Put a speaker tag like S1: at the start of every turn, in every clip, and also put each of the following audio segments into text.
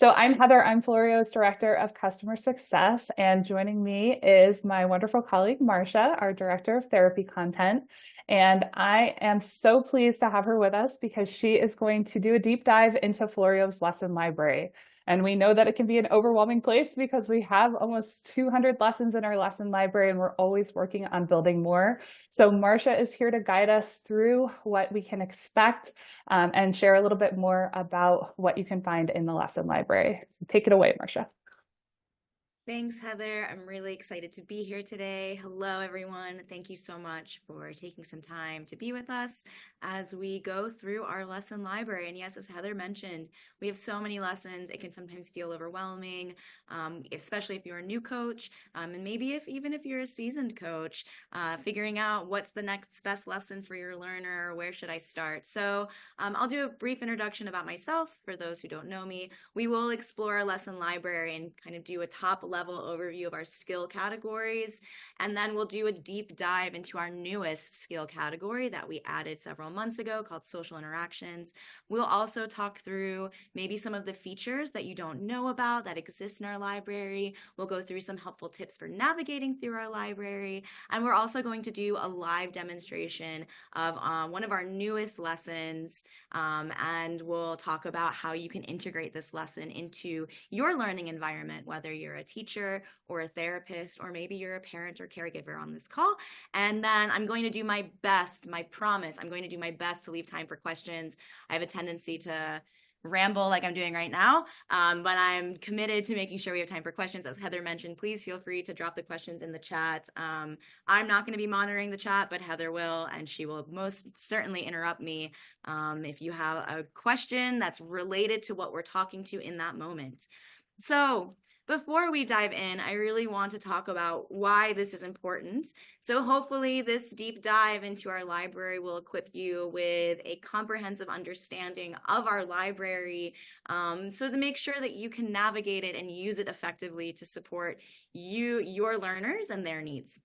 S1: So I'm Heather. I'm Floreo's Director of Customer Success, and joining me is my wonderful colleague, Marcia, our Director of Therapy Content. And I am so pleased to have her with us because she is going to do a deep dive into Floreo's lesson library. And we know that it can be an overwhelming place because we have almost 200 lessons in our lesson library, and we're always working on building more. So Marcia is here to guide us through what we can expect and share a little bit more about what you can find in the lesson library. So take it away, Marcia.
S2: Thanks, Heather. I'm really excited to be here today. Hello, everyone. Thank you so much for taking some time to be with us as we go through our lesson library. And yes, as Heather mentioned, we have so many lessons. It can sometimes feel overwhelming, especially if you're a new coach, and maybe even if you're a seasoned coach, figuring out what's the next best lesson for your learner, where should I start? So I'll do a brief introduction about myself for those who don't know me. We will explore our lesson library and kind of do a top level overview of our skill categories. And then we'll do a deep dive into our newest skill category that we added several months ago called social interactions. We'll also talk through maybe some of the features that you don't know about that exist in our library. We'll go through some helpful tips for navigating through our library. And we're also going to do a live demonstration of one of our newest lessons. And we'll talk about how you can integrate this lesson into your learning environment, whether you're a teacher or a therapist, or maybe you're a parent or caregiver on this call. And then I'm going to do my best, my promise, I'm going to do my best to leave time for questions. I have a tendency to ramble like I'm doing right now, but I'm committed to making sure we have time for questions. As Heather mentioned, please feel free to drop the questions in the chat. I'm not going to be monitoring the chat, but Heather will, and she will most certainly interrupt me if you have a question that's related to what we're talking to in that moment. So before we dive in, I really want to talk about why this is important. So hopefully this deep dive into our library will equip you with a comprehensive understanding of our library, so to make sure that you can navigate it and use it effectively to support your learners and their needs.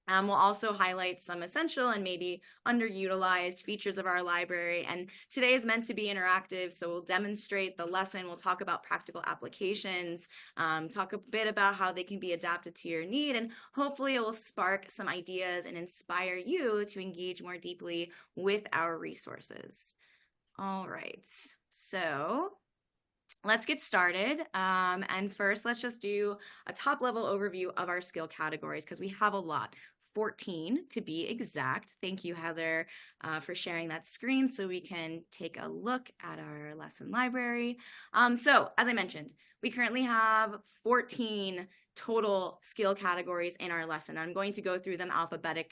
S2: We'll also highlight some essential and maybe underutilized features of our library. And today is meant to be interactive, so we'll demonstrate the lesson. We'll talk about practical applications, talk a bit about how they can be adapted to your need, and hopefully it will spark some ideas and inspire you to engage more deeply with our resources. All right, so let's get started. And first, let's just do a top level overview of our skill categories because we have a lot. 14 to be exact. Thank you, Heather, for sharing that screen so we can take a look at our lesson library. So as I mentioned, we currently have 14 total skill categories in our lesson. I'm going to go through them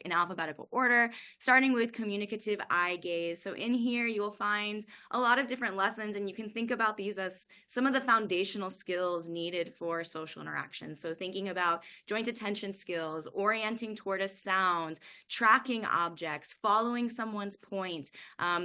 S2: in alphabetical order, starting with communicative eye gaze. So in here, you'll find a lot of different lessons, and you can think about these as some of the foundational skills needed for social interactions. So thinking about joint attention skills, orienting toward a sound, tracking objects, following someone's point.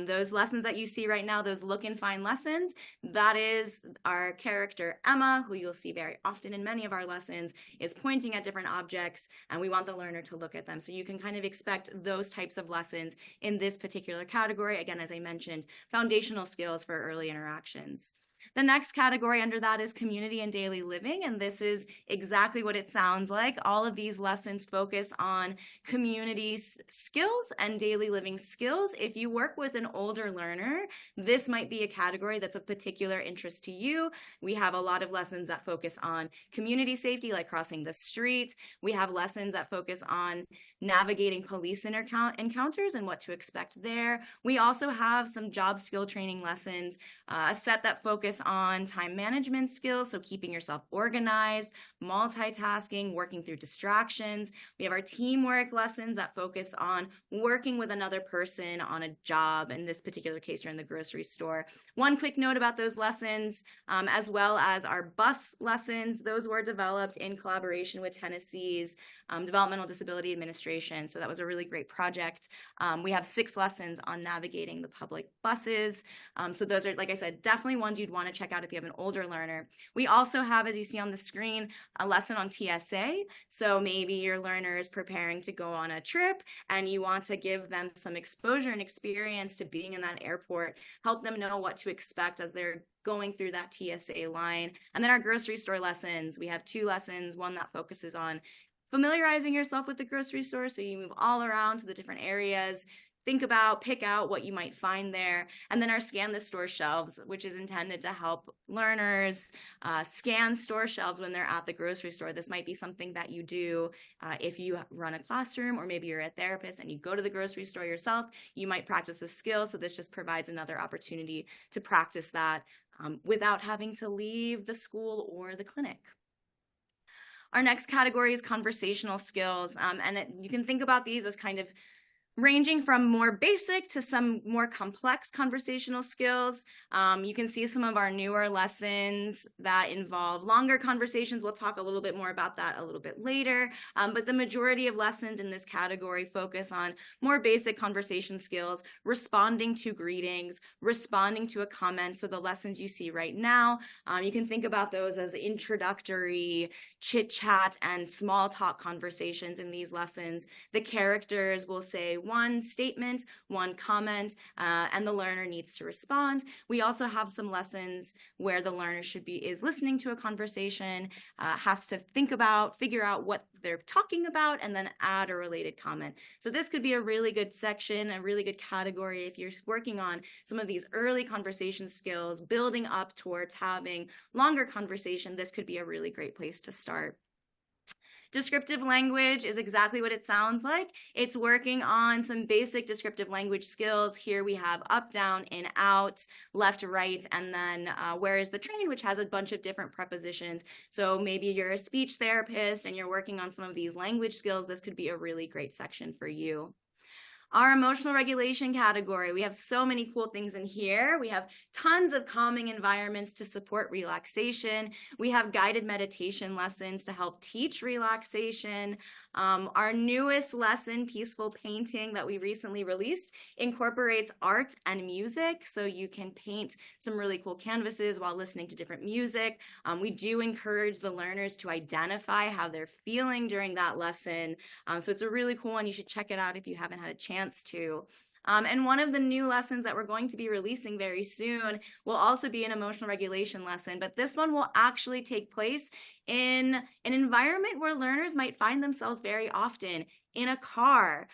S2: Those lessons that you see right now, those look and find lessons, that is our character Emma, who you'll see very often in many of our lessons, is pointing at different objects, and we want the learner to look at them. So you can kind of expect those types of lessons in this particular category. Again, as I mentioned, foundational skills for early interactions. The next category under that is community and daily living, and this is exactly what it sounds like. All of these lessons focus on community skills and daily living skills. If you work with an older learner, this might be a category that's of particular interest to you. We have a lot of lessons that focus on community safety, like crossing the street. We have lessons that focus on navigating police encounters and what to expect there. We also have some job skill training lessons, a set that focus on time management skills, so keeping yourself organized, multitasking, working through distractions. We have our teamwork lessons that focus on working with another person on a job. In this particular case, you're in the grocery store. One quick note about those lessons, as well as our bus lessons, those were developed in collaboration with Tennessee's developmental disability administration. So that was a really great project. We have 6 lessons on navigating the public buses. So those are, like I said, definitely ones you'd want to check out if you have an older learner. We also have, as you see on the screen, a lesson on TSA. So maybe your learner is preparing to go on a trip and you want to give them some exposure and experience to being in that airport, help them know what to expect as they're going through that TSA line. And then our grocery store lessons, we have 2 lessons, one that focuses on familiarizing yourself with the grocery store. So you move all around to the different areas, think about, pick out what you might find there. And then our scan the store shelves, which is intended to help learners scan store shelves when they're at the grocery store. This might be something that you do if you run a classroom, or maybe you're a therapist and you go to the grocery store yourself. You might practice the skill. So this just provides another opportunity to practice that without having to leave the school or the clinic. Our next category is conversational skills. You can think about these as kind of ranging from more basic to some more complex conversational skills. You can see some of our newer lessons that involve longer conversations. We'll talk a little bit more about that a little bit later. But the majority of lessons in this category focus on more basic conversation skills, responding to greetings, responding to a comment. So the lessons you see right now, you can think about those as introductory chit chat and small talk conversations in these lessons. The characters will say one statement, one comment, and the learner needs to respond. We also have some lessons where the learner is listening to a conversation, has to figure out what they're talking about, and then add a related comment. So this could be a really good section, a really good category if you're working on some of these early conversation skills, building up towards having longer conversation. This could be a really great place to start. Descriptive language is exactly what it sounds like. It's working on some basic descriptive language skills. Here we have up, down, in, out, left, right, and then where is the train, which has a bunch of different prepositions. So maybe you're a speech therapist and you're working on some of these language skills. This could be a really great section for you. Our emotional regulation category, we have so many cool things in here. We have tons of calming environments to support relaxation. We have guided meditation lessons to help teach relaxation. Our newest lesson, Peaceful Painting, that we recently released, incorporates art and music. So you can paint some really cool canvases while listening to different music. We do encourage the learners to identify how they're feeling during that lesson. So it's a really cool one. You should check it out if you haven't had a chance to. And one of the new lessons that we're going to be releasing very soon will also be an emotional regulation lesson, but this one will actually take place in an environment where learners might find themselves very often, in a car.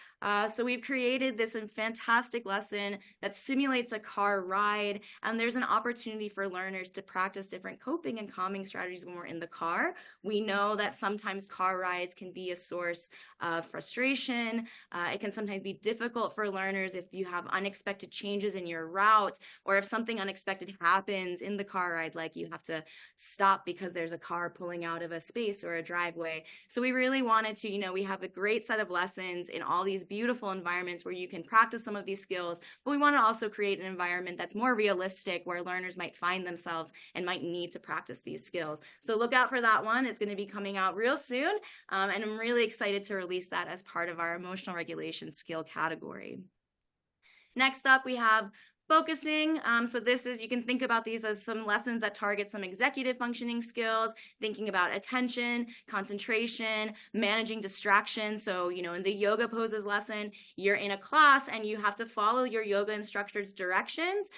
S2: So we've created this fantastic lesson that simulates a car ride, and there's an opportunity for learners to practice different coping and calming strategies when we're in the car. We know that sometimes car rides can be a source of frustration. It can sometimes be difficult for learners if you have unexpected changes in your route, or if something unexpected happens in the car ride, like you have to stop because there's a car pulling out of a space or a driveway. So we really wanted to, we have a great set of lessons in all these beautiful environments where you can practice some of these skills, but we want to also create an environment that's more realistic, where learners might find themselves and might need to practice these skills. So look out for that one. It's going to be coming out real soon, and I'm really excited to release that as part of our emotional regulation skill category. Next up, we have focusing. So this is, you can think about these as some lessons that target some executive functioning skills, thinking about attention, concentration, managing distractions. So, in the yoga poses lesson, you're in a class and you have to follow your yoga instructor's directions,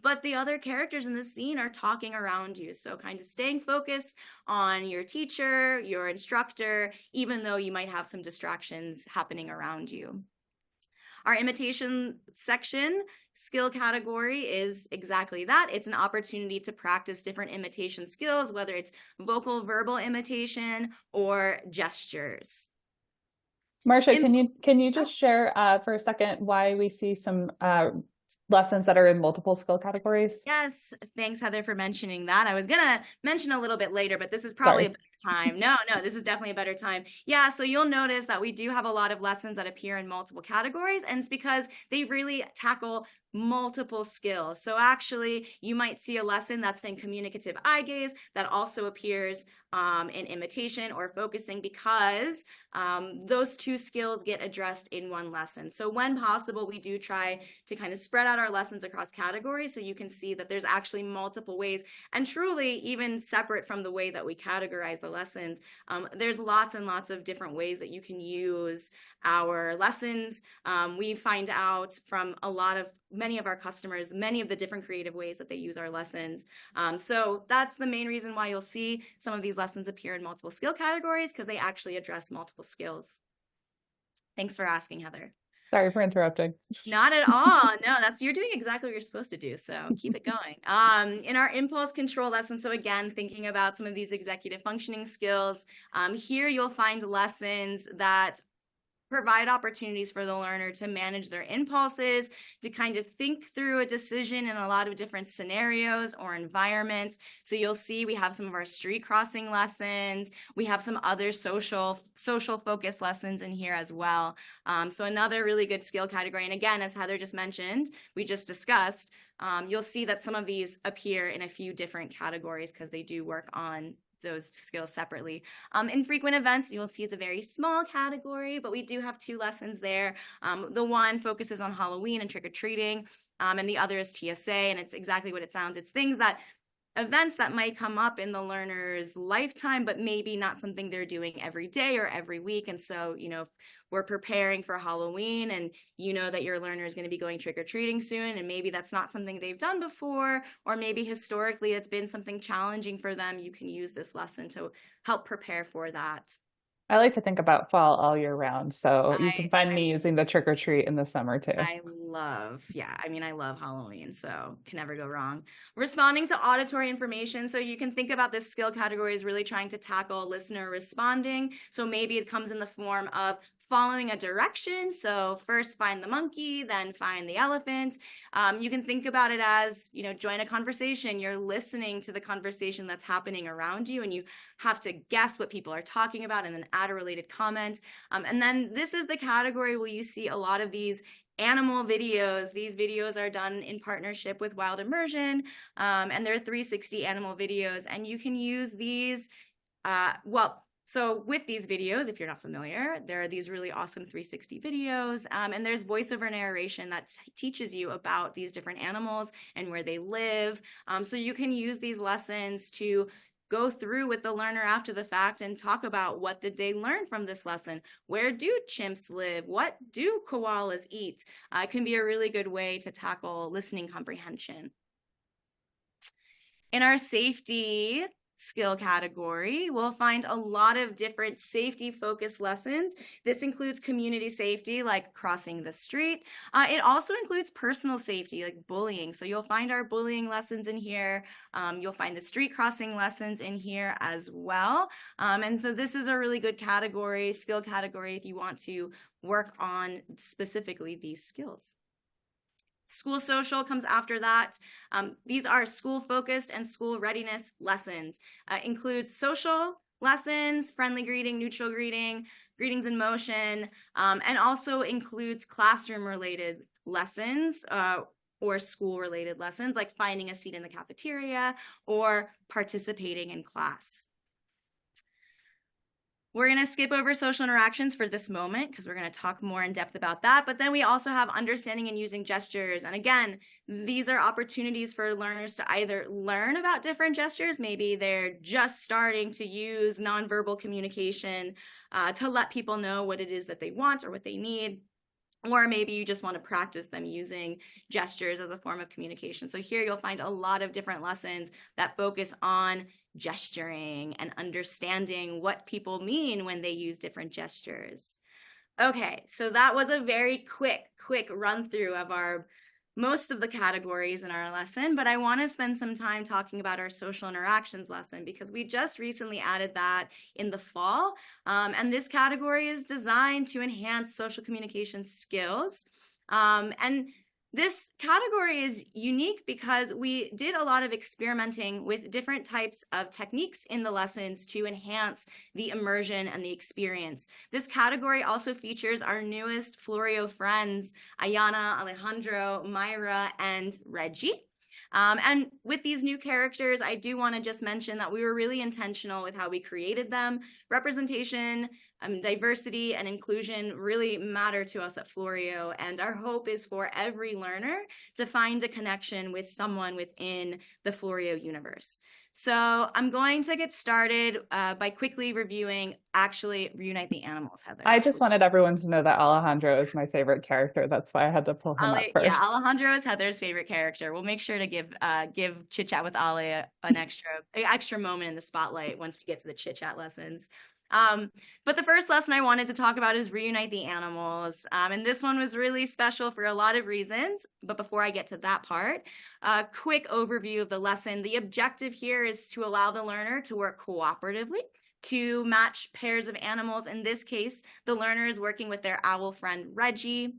S2: but the other characters in the scene are talking around you. So kind of staying focused on your teacher, your instructor, even though you might have some distractions happening around you. Our imitation section skill category is exactly that. It's an opportunity to practice different imitation skills, whether it's vocal, verbal imitation, or gestures.
S1: Marcia, can you just share for a second why we see some lessons that are in multiple skill categories?
S2: Yes, thanks, Heather, for mentioning that. I was going to mention a little bit later, but this is probably a better time. No, no, this is definitely a better time. Yeah, so you'll notice that we do have a lot of lessons that appear in multiple categories, and it's because they really tackle multiple skills. So actually, you might see a lesson that's in communicative eye gaze that also appears in imitation or focusing because those two skills get addressed in one lesson. So when possible, we do try to kind of spread out our lessons across categories so you can see that there's actually multiple ways, and truly even separate from the way that we categorize the lessons, there's lots and lots of different ways that you can use our lessons. We find out from many of our customers, many of the different creative ways that they use our lessons. So that's the main reason why you'll see some of these lessons appear in multiple skill categories, because they actually address multiple skills. Thanks for asking, Heather.
S1: Sorry for interrupting.
S2: Not at all. No, you're doing exactly what you're supposed to do. So keep it going. In our impulse control lesson, so again, thinking about some of these executive functioning skills, here you'll find lessons that provide opportunities for the learner to manage their impulses, to kind of think through a decision in a lot of different scenarios or environments. So you'll see we have some of our street crossing lessons. We have some other social focus lessons in here as well. So another really good skill category. And again, as Heather just mentioned, we just discussed, you'll see that some of these appear in a few different categories because they do work on those skills separately. Infrequent events, you'll see, is a very small category, but we do have two lessons there. The one focuses on Halloween and trick-or-treating, and the other is TSA, and it's exactly what it sounds. It's events that might come up in the learner's lifetime, but maybe not something they're doing every day or every week. And so, if we're preparing for Halloween and you know that your learner is going to be going trick-or-treating soon, and maybe that's not something they've done before, or maybe historically it's been something challenging for them, you can use this lesson to help prepare for that.
S1: I like to think about fall all year round, so you can find me using the trick or treat in the summer too.
S2: I love Halloween, so can never go wrong. Responding to auditory information. So you can think about this skill category as really trying to tackle listener responding. So maybe it comes in the form of following a direction. So first find the monkey, then find the elephant. You can think about it as, join a conversation. You're listening to the conversation that's happening around you, and you have to guess what people are talking about and then add a related comment. And then this is the category where you see a lot of these animal videos. These videos are done in partnership with Wild Immersion, and they're 360 animal videos, and you can use these, so with these videos, if you're not familiar, there are these really awesome 360 videos, and there's voiceover narration that teaches you about these different animals and where they live. So you can use these lessons to go through with the learner after the fact and talk about what did they learn from this lesson. Where do chimps live? What do koalas eat? It can be a really good way to tackle listening comprehension. In our safety skill category, we'll find a lot of different safety focused lessons. This includes community safety, like crossing the street. It also includes personal safety, like bullying. So you'll find our bullying lessons in here. You'll find the street crossing lessons in here as well. And so this is a really good skill category, if you want to work on specifically these skills. School social comes after that. These are school focused and school readiness lessons. Includes social lessons, friendly greeting, neutral greeting, greetings in motion, and also includes classroom related lessons or school related lessons, like finding a seat in the cafeteria or participating in class. We're going to skip over social interactions for this moment because we're going to talk more in depth about that. But then we also have understanding and using gestures. And again, these are opportunities for learners to either learn about different gestures. Maybe they're just starting to use nonverbal communication to let people know what it is that they want or what they need. Or maybe you just want to practice them using gestures as a form of communication. So here you'll find a lot of different lessons that focus on gesturing and understanding what people mean when they use different gestures. Okay, so that was a very quick run through of most of the categories in our lesson, but I want to spend some time talking about our social interactions lesson because we just recently added that in the fall. And this category is designed to enhance social communication skills. And This category is unique because we did a lot of experimenting with different types of techniques in the lessons to enhance the immersion and the experience. This category also features our newest Floreo friends, Ayana, Alejandro, Myra, and Reggie. And with these new characters, I do want to just mention that we were really intentional with how we created them. Representation, diversity, and inclusion really matter to us at Floreo, and our hope is for every learner to find a connection with someone within the Floreo universe. So I'm going to get started by quickly reviewing actually Reunite the Animals, Heather.
S1: I just wanted everyone to know that Alejandro is my favorite character. That's why I had to pull him up
S2: Yeah,
S1: first.
S2: Alejandro is Heather's favorite character. We'll make sure to give Chit Chat with Ale an extra moment in the spotlight once we get to the chit chat lessons. But the first lesson I wanted to talk about is Reunite the Animals. And this one was really special for a lot of reasons. But before I get to that part, a quick overview of the lesson. The objective here is to allow the learner to work cooperatively to match pairs of animals. In this case, the learner is working with their owl friend Reggie.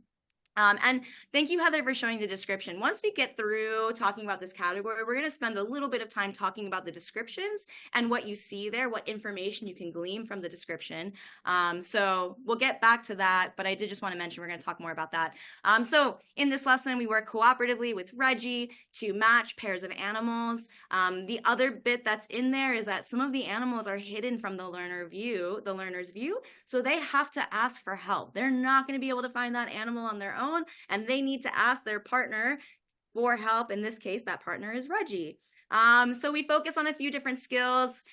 S2: And thank you, Heather, for showing the description. Once we get through talking about this category, we're going to spend a little bit of time talking about the descriptions and what you see there, what information you can glean from the description. So we'll get back to that, but I did just want to mention we're going to talk more about that. So in this lesson, we work cooperatively with Reggie to match pairs of animals. The other bit that's in there is that some of the animals are hidden from the learner's view, so they have to ask for help. They're not going to be able to find that animal on their own, and they need to ask their partner for help. In this case, that partner is Reggie. So we focus on a few different skills.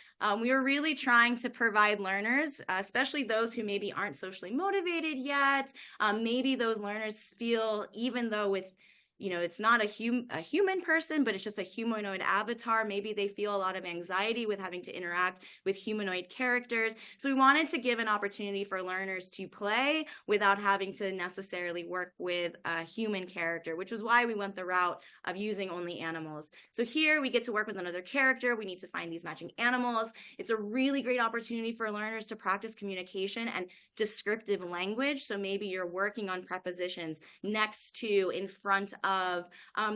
S2: We were really trying to provide learners, especially those who maybe aren't socially motivated yet. Maybe those learners feel, even though it's not a human person, but it's just a humanoid avatar. Maybe they feel a lot of anxiety with having to interact with humanoid characters. So we wanted to give an opportunity for learners to play without having to necessarily work with a human character, which was why we went the route of using only animals. So here we get to work with another character. We need to find these matching animals. It's a really great opportunity for learners to practice communication and descriptive language. So maybe you're working on prepositions next to, in front of.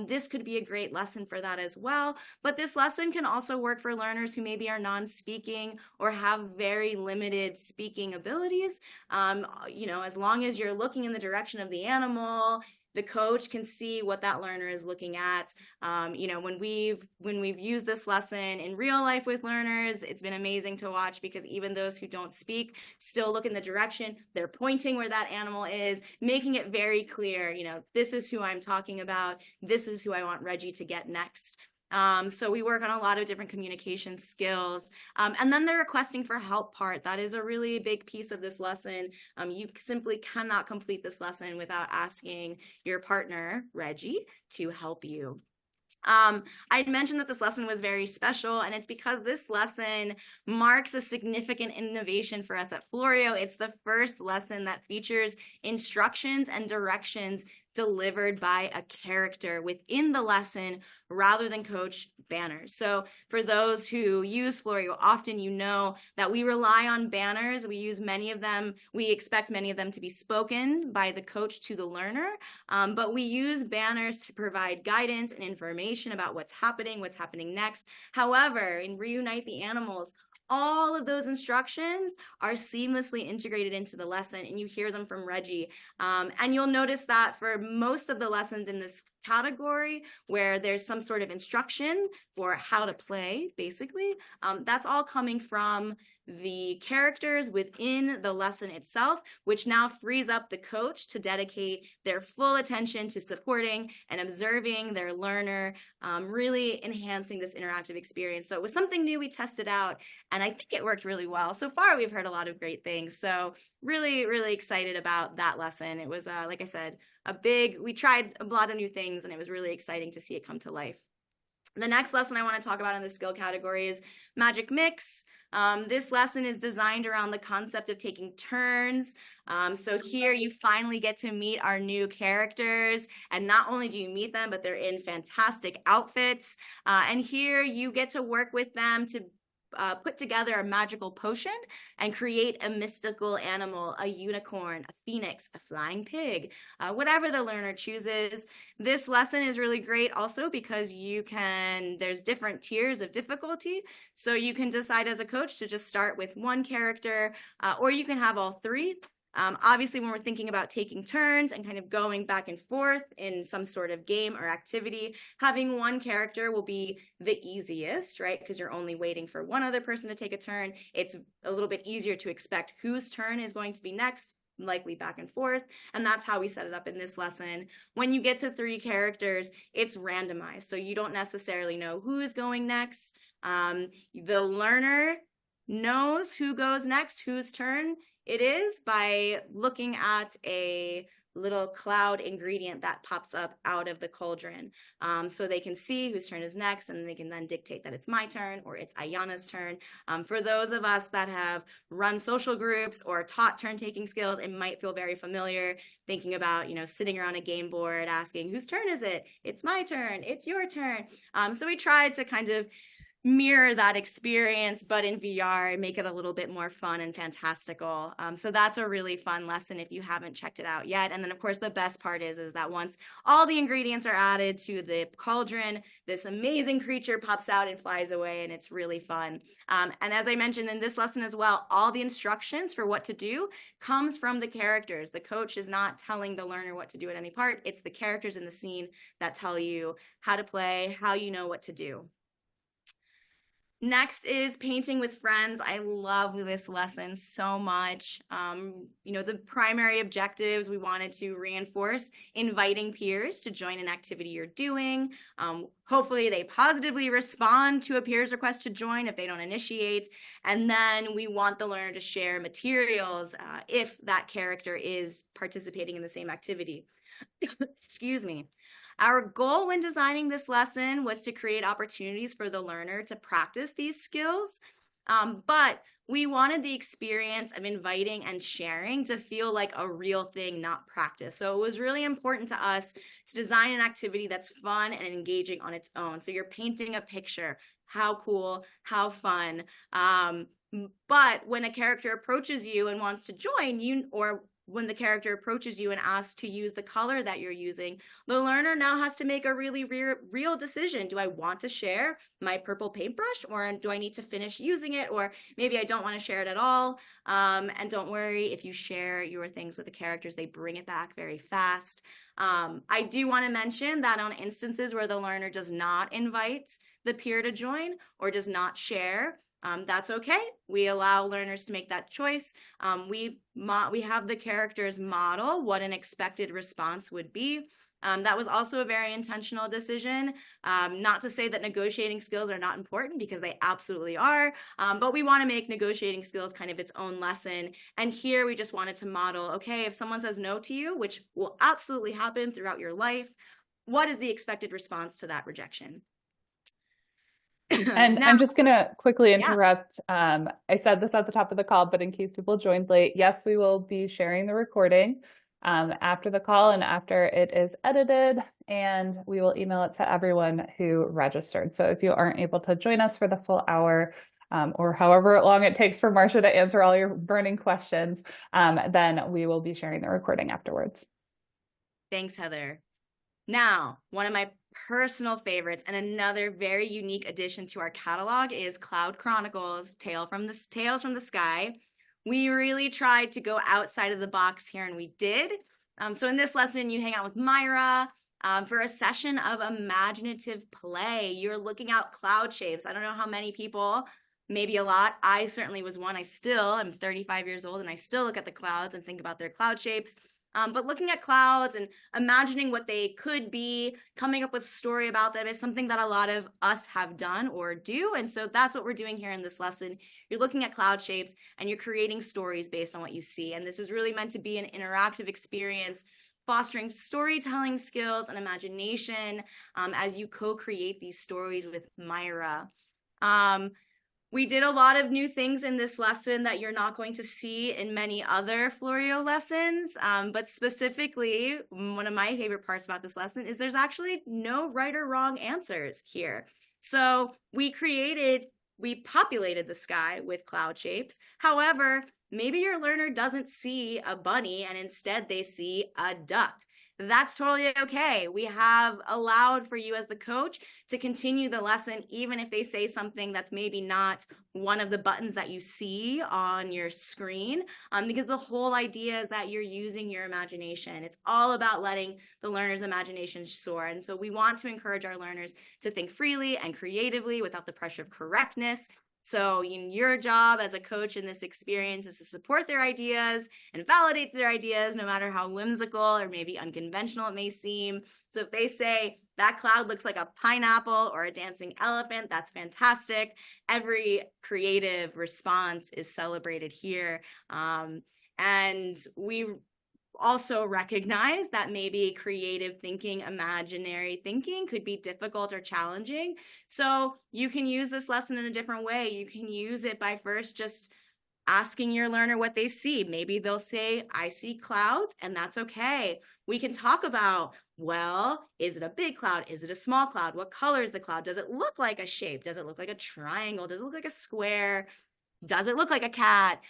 S2: This could be a great lesson for that as well. But this lesson can also work for learners who maybe are non-speaking or have very limited speaking abilities. As long as you're looking in the direction of the animal, the coach can see what that learner is looking at. When we've used this lesson in real life with learners, it's been amazing to watch, because even those who don't speak still look in the direction. They're pointing where that animal is, making it very clear, this is who I'm talking about. This is who I want Reggie to get next. So we work on a lot of different communication skills. And then the requesting for help part, that is a really big piece of this lesson. You simply cannot complete this lesson without asking your partner, Reggie, to help you. I mentioned that this lesson was very special, and it's because this lesson marks a significant innovation for us at Floreo. It's the first lesson that features instructions and directions delivered by a character within the lesson rather than coach banners. So for those who use Floreo often, you know that we rely on banners. We use many of them. We expect many of them to be spoken by the coach to the learner, but we use banners to provide guidance and information about what's happening next. However, in Reunite the Animals, all of those instructions are seamlessly integrated into the lesson, and you hear them from Reggie. And you'll notice that for most of the lessons in this category, where there's some sort of instruction for how to play, basically, that's all coming from the characters within the lesson itself, which now frees up the coach to dedicate their full attention to supporting and observing their learner, really enhancing this interactive experience. So it was something new we tested out, and I think it worked really well. So far, we've heard a lot of great things. So really, really excited about that lesson. It was, like I said, we tried a lot of new things, and it was really exciting to see it come to life. The next lesson I want to talk about in the skill category is Magic Mix. This lesson is designed around the concept of taking turns. So here you finally get to meet our new characters, and not only do you meet them, but they're in fantastic outfits. And here you get to work with them to put together a magical potion and create a mystical animal, a unicorn, a phoenix, a flying pig, whatever the learner chooses. This lesson is really great also because there's different tiers of difficulty. So you can decide as a coach to just start with one character, or you can have all three. Obviously, when we're thinking about taking turns and kind of going back and forth in some sort of game or activity, having one character will be the easiest, right? Because you're only waiting for one other person to take a turn. It's a little bit easier to expect whose turn is going to be next, likely back and forth. And that's how we set it up in this lesson. When you get to 3 characters, it's randomized. So you don't necessarily know who's going next. The learner knows who goes next, whose turn it is, by looking at a little cloud ingredient that pops up out of the cauldron. So they can see whose turn is next, and they can then dictate that it's my turn or it's Ayana's turn. For those of us that have run social groups or taught turn-taking skills, it might feel very familiar, thinking about, sitting around a game board asking, whose turn is it? It's my turn. It's your turn. So we tried to kind of mirror that experience, but in VR, make it a little bit more fun and fantastical. So that's a really fun lesson if you haven't checked it out yet. And then, of course, the best part is that once all the ingredients are added to the cauldron, this amazing creature pops out and flies away, and it's really fun. And as I mentioned in this lesson as well, all the instructions for what to do comes from the characters. The coach is not telling the learner what to do at any part. It's the characters in the scene that tell you how to play, how you know what to do. Next is painting with friends. I love this lesson so much. The primary objectives, we wanted to reinforce inviting peers to join an activity you're doing. Hopefully they positively respond to a peer's request to join if they don't initiate. And then we want the learner to share materials if that character is participating in the same activity. Excuse me. Our goal when designing this lesson was to create opportunities for the learner to practice these skills, but we wanted the experience of inviting and sharing to feel like a real thing, not practice. So it was really important to us to design an activity that's fun and engaging on its own. So you're painting a picture. How cool, how fun. But when a character approaches you and wants to join, or when the character approaches you and asks to use the color that you're using, the learner now has to make a really real decision. Do I want to share my purple paintbrush, or do I need to finish using it? Or maybe I don't want to share it at all. And don't worry, if you share your things with the characters, they bring it back very fast. I do want to mention that on instances where the learner does not invite the peer to join or does not share, that's okay. We allow learners to make that choice. We have the characters model what an expected response would be. That was also a very intentional decision. Not to say that negotiating skills are not important, because they absolutely are, but we want to make negotiating skills kind of its own lesson. And here we just wanted to model, okay, if someone says no to you, which will absolutely happen throughout your life, what is the expected response to that rejection?
S1: And
S2: Now,
S1: I'm just going to quickly
S2: yeah.
S1: interrupt. I said this at the top of the call, but in case people joined late, yes, we will be sharing the recording after the call and after it is edited, and we will email it to everyone who registered. So if you aren't able to join us for the full hour, or however long it takes for Marcia to answer all your burning questions, then we will be sharing the recording afterwards.
S2: Thanks, Heather. Now, one of my personal favorites and another very unique addition to our catalog is Cloud Chronicles, Tales from the Sky. We really tried to go outside of the box here, and we did. So in this lesson, you hang out with Myra for a session of imaginative play. You're looking out cloud shapes. I don't know how many people, maybe a lot. I certainly was one. I'm 35 years old, and I still look at the clouds and think about their cloud shapes. But looking at clouds and imagining what they could be, coming up with a story about them, is something that a lot of us have done or do. And so that's what we're doing here in this lesson. You're looking at cloud shapes and you're creating stories based on what you see. And this is really meant to be an interactive experience, fostering storytelling skills and imagination as you co-create these stories with Myra. We did a lot of new things in this lesson that you're not going to see in many other Floreo lessons, but specifically, one of my favorite parts about this lesson is there's actually no right or wrong answers here. So we created we populated the sky with cloud shapes. However, maybe your learner doesn't see a bunny and instead they see a duck. That's totally okay. We have allowed for you as the coach to continue the lesson, even if they say something that's maybe not one of the buttons that you see on your screen, because the whole idea is that you're using your imagination. It's all about letting the learner's imagination soar. And so we want to encourage our learners to think freely and creatively without the pressure of correctness. So your job as a coach in this experience is to support their ideas and validate their ideas, no matter how whimsical or maybe unconventional it may seem. So if they say that cloud looks like a pineapple or a dancing elephant, that's fantastic. Every creative response is celebrated here. And we also recognize that maybe creative thinking, imaginary thinking could be difficult or challenging. So you can use this lesson in a different way. You can use it by first just asking your learner what they see. Maybe they'll say, I see clouds, and that's okay. We can talk about, well, is it a big cloud? Is it a small cloud? What color is the cloud? Does it look like a shape? Does it look like a triangle? Does it look like a square? Does it look like a cat?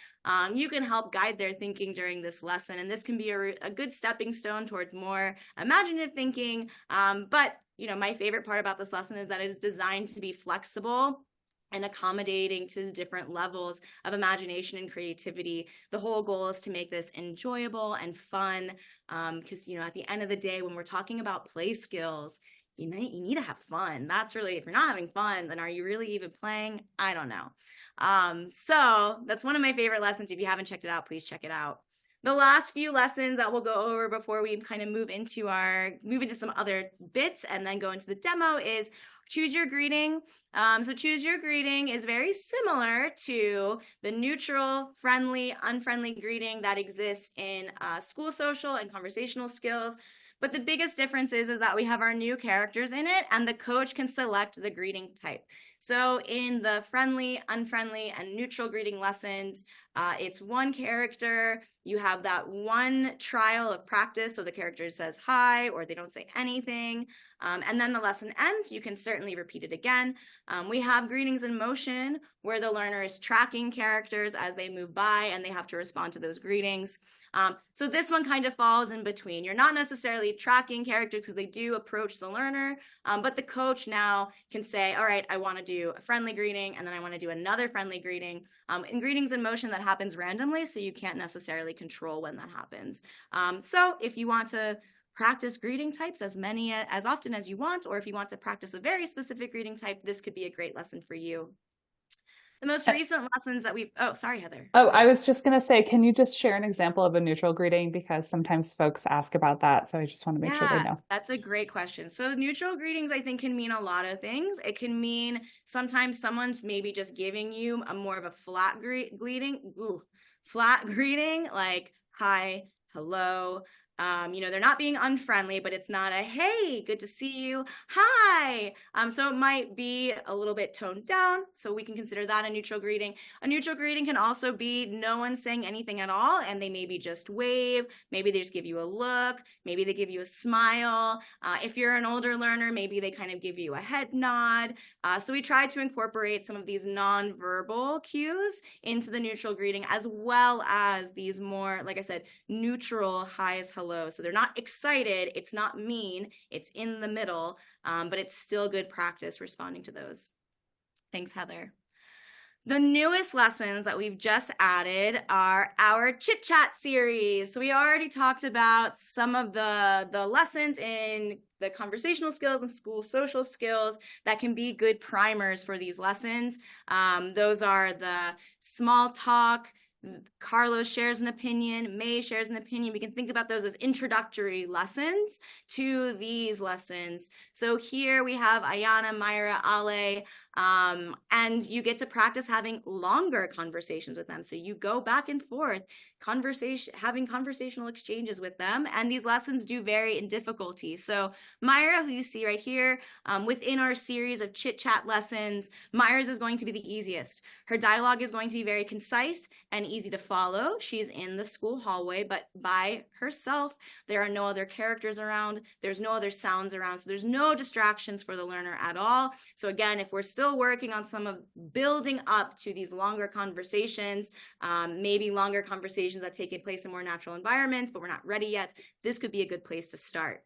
S2: You can help guide their thinking during this lesson, and this can be a good stepping stone towards more imaginative thinking. But my favorite part about this lesson is that it is designed to be flexible and accommodating to the different levels of imagination and creativity. The whole goal is to make this enjoyable and fun, because at the end of the day, when we're talking about play skills, you need to have fun. That's really, if you're not having fun, then are you really even playing? I don't know. So that's one of my favorite lessons. If you haven't checked it out, please check it out. The last few lessons that we'll go over before we kind of move into some other bits and then go into the demo is choose your greeting. So choose your greeting is very similar to the neutral, friendly, unfriendly greeting that exists in school social and conversational skills. But the biggest difference is that we have our new characters in it, and the coach can select the greeting type. So in the friendly, unfriendly, and neutral greeting lessons, it's one character. You have that one trial of practice, so the character says hi or they don't say anything, and then the lesson ends. You can certainly repeat it again. We have greetings in motion, where the learner is tracking characters as they move by, and they have to respond to those greetings. So this one kind of falls in between. You're not necessarily tracking characters because they do approach the learner, but the coach now can say, all right, I want to do a friendly greeting, and then I want to do another friendly greeting. In greetings in motion, that happens randomly, so you can't necessarily control when that happens. So if you want to practice greeting types as often as you want, or if you want to practice a very specific greeting type, this could be a great lesson for you. The most recent lessons that sorry, Heather.
S1: Oh, I was just going to say, can you just share an example of a neutral greeting? Because sometimes folks ask about that. So I just want to make sure they know.
S2: That's a great question. So neutral greetings, I think, can mean a lot of things. It can mean sometimes someone's maybe just giving you more of a flat greeting, like hi, hello. They're not being unfriendly, but it's not a, hey, good to see you, hi. So it might be a little bit toned down, so we can consider that a neutral greeting. A neutral greeting can also be no one saying anything at all, and they maybe just wave, maybe they just give you a look, maybe they give you a smile. If you're an older learner, maybe they kind of give you a head nod. So we try to incorporate some of these nonverbal cues into the neutral greeting, as well as these more, like I said, neutral highs, hello. So they're not excited, it's not mean, it's in the middle, but it's still good practice responding to those. Thanks, Heather. The newest lessons that we've just added are our Chit Chat series. So we already talked about some of the lessons in the conversational skills and school social skills that can be good primers for these lessons. Those are the small talk, Carlos shares an opinion, May shares an opinion. We can think about those as introductory lessons to these lessons. So here we have Ayana, Myra, Ale, and you get to practice having longer conversations with them. So you go back and forth, having conversational exchanges with them, and these lessons do vary in difficulty. So Myra, who you see right here, within our series of chit chat lessons, Myra's is going to be the easiest. Her dialogue is going to be very concise and easy to follow. She's in the school hallway, but by herself. There are no other characters around. There's no other sounds around. So there's no distractions for the learner at all. So again, if we're still still working on some of building up to these longer conversations, maybe longer conversations that take place in more natural environments, but we're not ready yet, this could be a good place to start.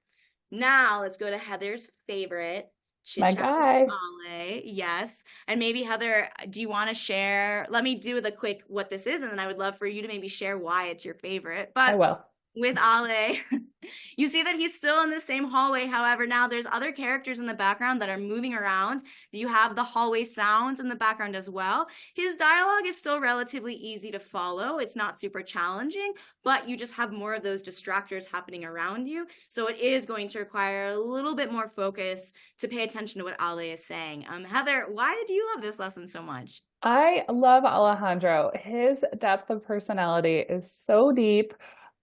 S2: Now let's go to Heather's favorite, chit
S1: My
S2: chat with
S1: guy.
S2: Ale. Yes. And maybe Heather, do you want to share? Let me do the quick what this is, and then I would love for you to maybe share why it's your favorite.
S1: I
S2: But
S1: will.
S2: with Ale, you see that he's still in the same hallway. However, now there's other characters in the background that are moving around. You have the hallway sounds in the background as well. His dialogue is still relatively easy to follow. It's not super challenging, but you just have more of those distractors happening around you. So it is going to require a little bit more focus to pay attention to what Ale is saying. Heather, why did you love this lesson so much?
S1: I love Alejandro. His depth of personality is so deep.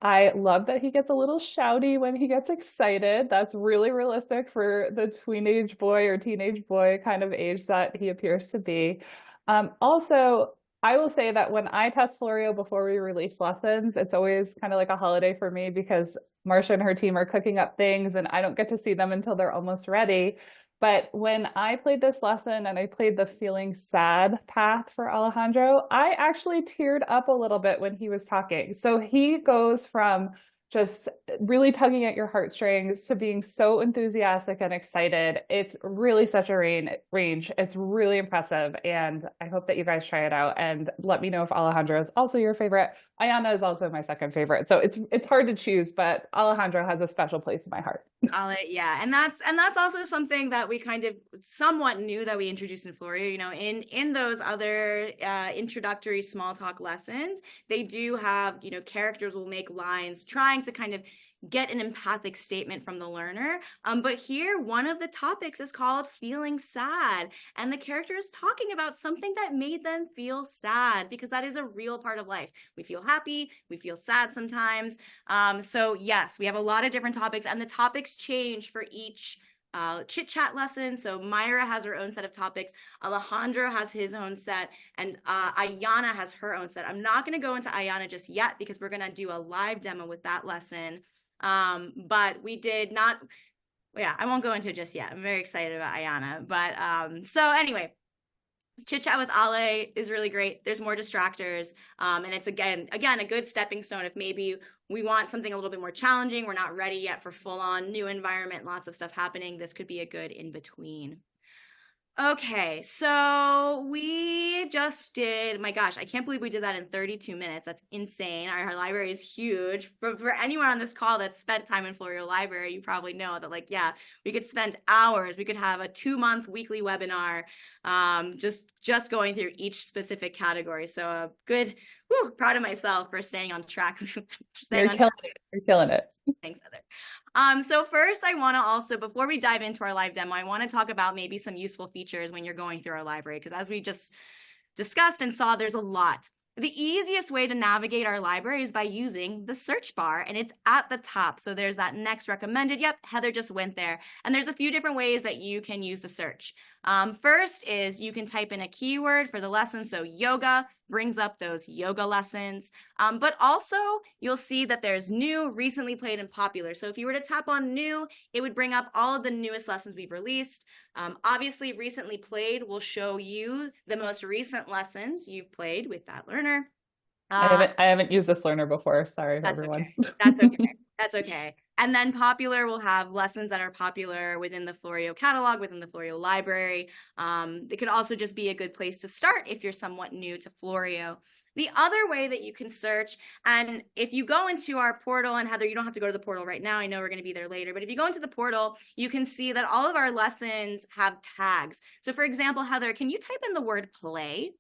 S1: I love that he gets a little shouty when he gets excited. That's really realistic for the teenage boy or teenage boy kind of age that he appears to be. Also, I will say that when I test Floreo before we release lessons, it's always kind of like a holiday for me because Marcia and her team are cooking up things and I don't get to see them until they're almost ready. But when I played this lesson and I played the feeling sad path for Alejandro, I actually teared up a little bit when he was talking. So he goes from just really tugging at your heartstrings to being so enthusiastic and excited. It's really such a range. It's really impressive. And I hope that you guys try it out and let me know if Alejandro is also your favorite. Ayana is also my second favorite. So it's hard to choose, but Alejandro has a special place in my heart.
S2: Yeah, and that's also something that we kind of somewhat knew that we introduced in Floreo. In those other introductory small talk lessons, they do have characters will make lines trying to kind of get an empathic statement from the learner. But here, one of the topics is called feeling sad, and the character is talking about something that made them feel sad because that is a real part of life. We feel happy, we feel sad sometimes. So yes, we have a lot of different topics, and the topics change for each chit chat lesson. So Myra has her own set of topics, Alejandro has his own set, and Ayana has her own set. I'm not going to go into Ayana just yet because we're going to do a live demo with that lesson. But we did not, yeah, I won't go into it just yet. I'm very excited about Ayana. But so anyway, chit chat with Ale is really great. There's more distractors. And it's again, a good stepping stone if maybe we want something a little bit more challenging. We're not ready yet for full on new environment, lots of stuff happening. This could be a good in between. Okay, so we just did, my gosh, I can't believe we did that in 32 minutes. That's insane. Our library is huge. For anyone on this call that's spent time in Floreo Library, you probably know that, like, yeah, we could spend hours. We could have a 2-month weekly webinar just going through each specific category. So a good, proud of myself for staying on track.
S1: You're killing it. You're killing it.
S2: Thanks, Heather. So first I want to also, before we dive into our live demo, I want to talk about maybe some useful features when you're going through our library, because as we just discussed and saw, there's a lot. The easiest way to navigate our library is by using the search bar, and it's at the top. So there's that next recommended. Yep, Heather just went there. And there's a few different ways that you can use the search. First is you can type in a keyword for the lesson. So yoga brings up those yoga lessons. But also you'll see that there's new, recently played, and popular. So if you were to tap on new, it would bring up all of the newest lessons we've released. Obviously, recently played will show you the most recent lessons you've played with that learner.
S1: I haven't used this learner before. Sorry,
S2: That's
S1: everyone.
S2: Okay. That's okay. That's okay. And then popular will have lessons that are popular within the Floreo catalog, within the Floreo library. It could also just be a good place to start if you're somewhat new to Floreo. The other way that you can search, and if you go into our portal, and Heather, you don't have to go to the portal right now. I know we're going to be there later, but if you go into the portal, you can see that all of our lessons have tags. So for example, Heather, can you type in the word play?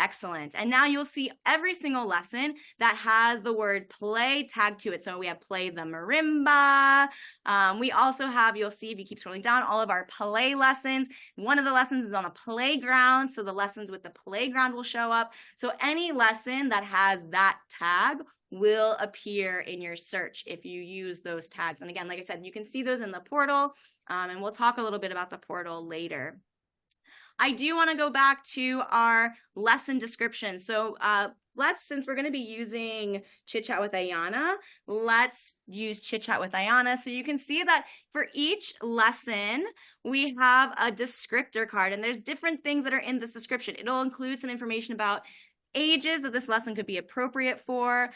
S2: Excellent. And now you'll see every single lesson that has the word play tagged to it. So we have play the marimba. We also have, you'll see if you keep scrolling down, all of our play lessons. One of the lessons is on a playground. So the lessons with the playground will show up. So any lesson that has that tag will appear in your search if you use those tags. And again, like I said, you can see those in the portal, and we'll talk a little bit about the portal later. I do want to go back to our lesson description. So since we're going to be using Chit Chat with Ayana, let's use Chit Chat with Ayana. So you can see that for each lesson, we have a descriptor card, and there's different things that are in this description. It'll include some information about ages that this lesson could be appropriate for.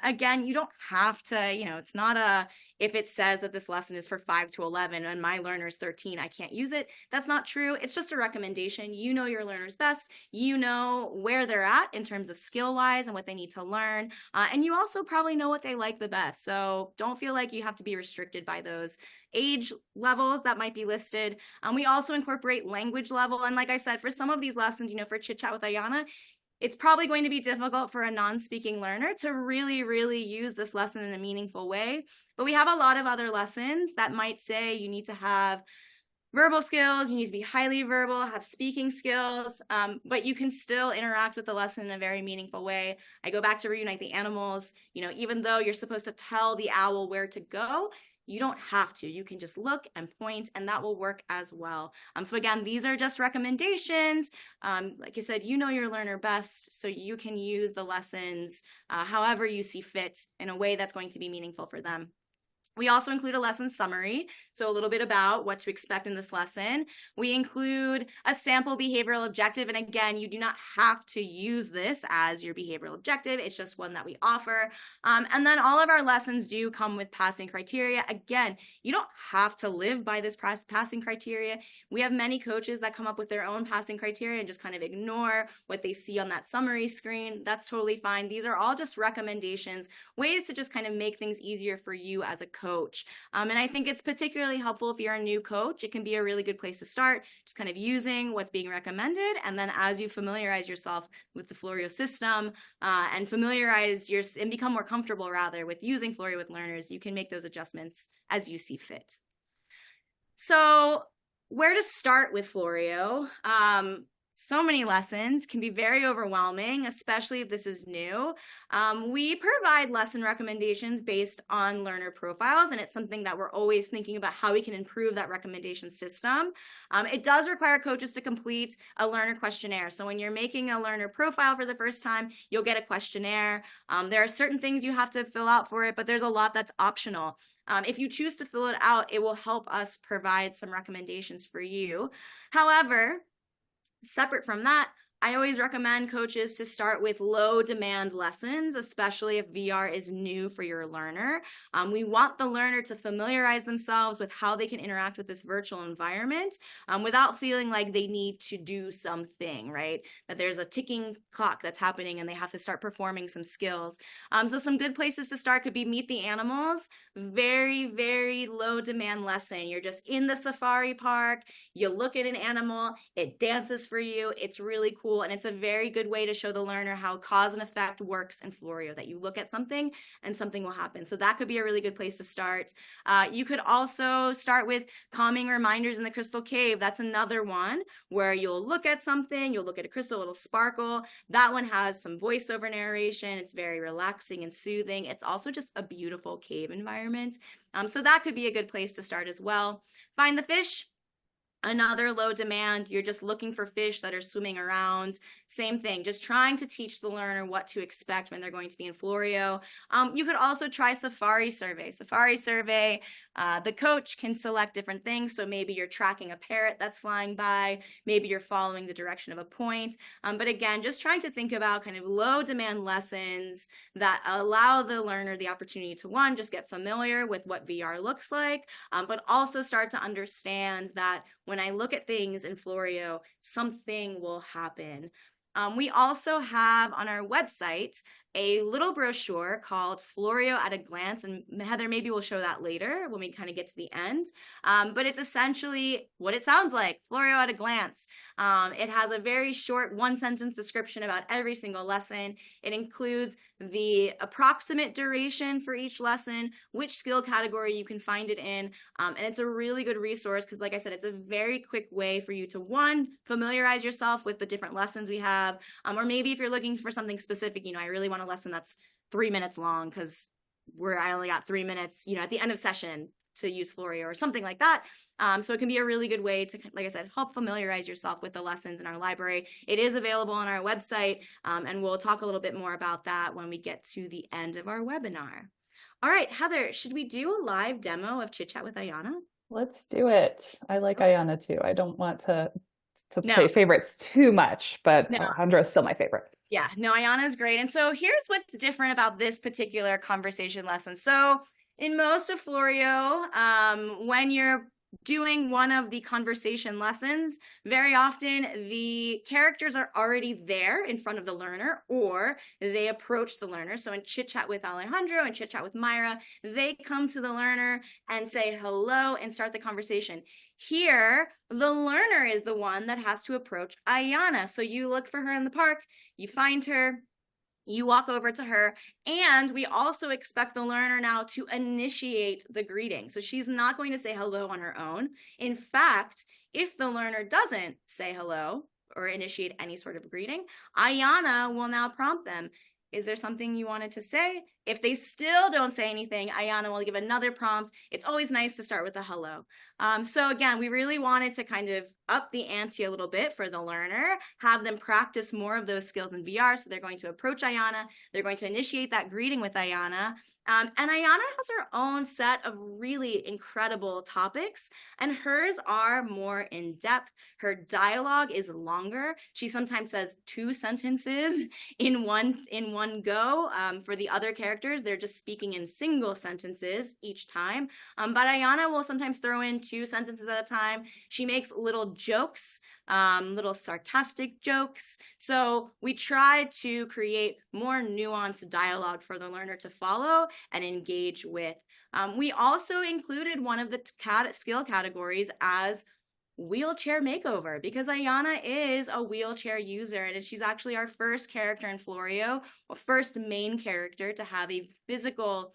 S2: Again, you don't have to, it's not if it says that this lesson is for 5 to 11 and my learner is 13, I can't use it. That's not true. It's just a recommendation. You know your learners best. You know where they're at in terms of skill-wise and what they need to learn. And you also probably know what they like the best. So don't feel like you have to be restricted by those age levels that might be listed. We also incorporate language level. And like I said, for some of these lessons, for Chit Chat with Ayana, it's probably going to be difficult for a non-speaking learner to really, really use this lesson in a meaningful way. But we have a lot of other lessons that might say you need to have verbal skills, you need to be highly verbal, have speaking skills, but you can still interact with the lesson in a very meaningful way. I go back to Reunite the Animals. Even though you're supposed to tell the owl where to go, you don't have to. You can just look and point, and that will work as well. So again, these are just recommendations. Like I said, you know your learner best, so you can use the lessons however you see fit in a way that's going to be meaningful for them. We also include a lesson summary, so a little bit about what to expect in this lesson. We include a sample behavioral objective, and again, you do not have to use this as your behavioral objective. It's just one that we offer. And then all of our lessons do come with passing criteria. Again, you don't have to live by this passing criteria. We have many coaches that come up with their own passing criteria and just kind of ignore what they see on that summary screen. That's totally fine. These are all just recommendations, ways to just kind of make things easier for you as a coach. And I think it's particularly helpful if you're a new coach. It can be a really good place to start, just kind of using what's being recommended. And then as you familiarize yourself with the Floreo system and and become more comfortable rather with using Floreo with learners, you can make those adjustments as you see fit. So where to start with Floreo? So many lessons can be very overwhelming, especially if this is new. We provide lesson recommendations based on learner profiles, and it's something that we're always thinking about how we can improve that recommendation system. It does require coaches to complete a learner questionnaire. So when you're making a learner profile for the first time, you'll get a questionnaire. There are certain things you have to fill out for it, but there's a lot that's optional. If you choose to fill it out, it will help us provide some recommendations for you. However, separate from that, I always recommend coaches to start with low demand lessons, especially if VR is new for your learner. We want the learner to familiarize themselves with how they can interact with this virtual environment without feeling like they need to do something, right? That there's a ticking clock that's happening and they have to start performing some skills. So some good places to start could be Meet the Animals. Very, very low demand lesson. You're just in the safari park, you look at an animal, it dances for you, it's really cool. And it's a very good way to show the learner how cause and effect works in Floreo, that you look at something and something will happen. So that could be a really good place to start. You could also start with calming reminders in the crystal cave. That's another one where you'll look at something, you'll look at a crystal, it'll sparkle. That one has some voiceover narration. It's very relaxing and soothing. It's also just a beautiful cave environment. So that could be a good place to start as well. Find the fish. Another low demand, you're just looking for fish that are swimming around. Same thing, just trying to teach the learner what to expect when they're going to be in Floreo. You could also try Safari Survey. Safari Survey, the coach can select different things. So maybe you're tracking a parrot that's flying by, maybe you're following the direction of a point. But again, just trying to think about kind of low demand lessons that allow the learner the opportunity to, one, just get familiar with what VR looks like, but also start to understand that when I look at things in Floreo, something will happen. We also have on our website a little brochure called Floreo at a Glance, and Heather, maybe we'll show that later when we kind of get to the end, but it's essentially what it sounds like, Floreo at a glance. It has a very short one-sentence description about every single lesson. It includes the approximate duration for each lesson, which skill category you can find it in, and it's a really good resource because, like I said, it's a very quick way for you to, one, familiarize yourself with the different lessons we have, or maybe if you're looking for something specific, I really want a lesson that's 3 minutes long because I only got 3 minutes, at the end of session to use Floreo or something like that. So it can be a really good way to, like I said, help familiarize yourself with the lessons in our library. It is available on our website, and we'll talk a little bit more about that when we get to the end of our webinar. All right, Heather, should we do a live demo of Chit Chat with Ayana?
S1: Let's do it. I like Ayana too. I don't want to
S2: No,
S1: play favorites too much, but
S2: no.
S1: Alejandra is still my favorite.
S2: Yeah, no, Ayana's great. And so here's what's different about this particular conversation lesson. So in most of Floreo, when you're doing one of the conversation lessons, very often the characters are already there in front of the learner, or they approach the learner. So in Chit Chat with Alejandro and Chit Chat with Myra, they come to the learner and say hello and start the conversation. Here, the learner is the one that has to approach Ayana. So you look for her in the park, you find her, you walk over to her, and we also expect the learner now to initiate the greeting. So she's not going to say hello on her own. In fact, if the learner doesn't say hello or initiate any sort of greeting, Ayana will now prompt them. Is there something you wanted to say? If they still don't say anything, Ayana will give another prompt. It's always nice to start with a hello. So again, we really wanted to kind of up the ante a little bit for the learner, have them practice more of those skills in VR. So they're going to approach Ayana. They're going to initiate that greeting with Ayana. And Ayana has her own set of really incredible topics, and hers are more in depth. Her dialogue is longer. She sometimes says 2 sentences in one go. For the other characters, they're just speaking in single sentences each time. But Ayana will sometimes throw in 2 sentences at a time. She makes little jokes, little sarcastic jokes. So we try to create more nuanced dialogue for the learner to follow and engage with. We also included one of the skill categories as wheelchair makeover, because Ayana is a wheelchair user, and she's actually our first character in Floreo, first main character to have a visible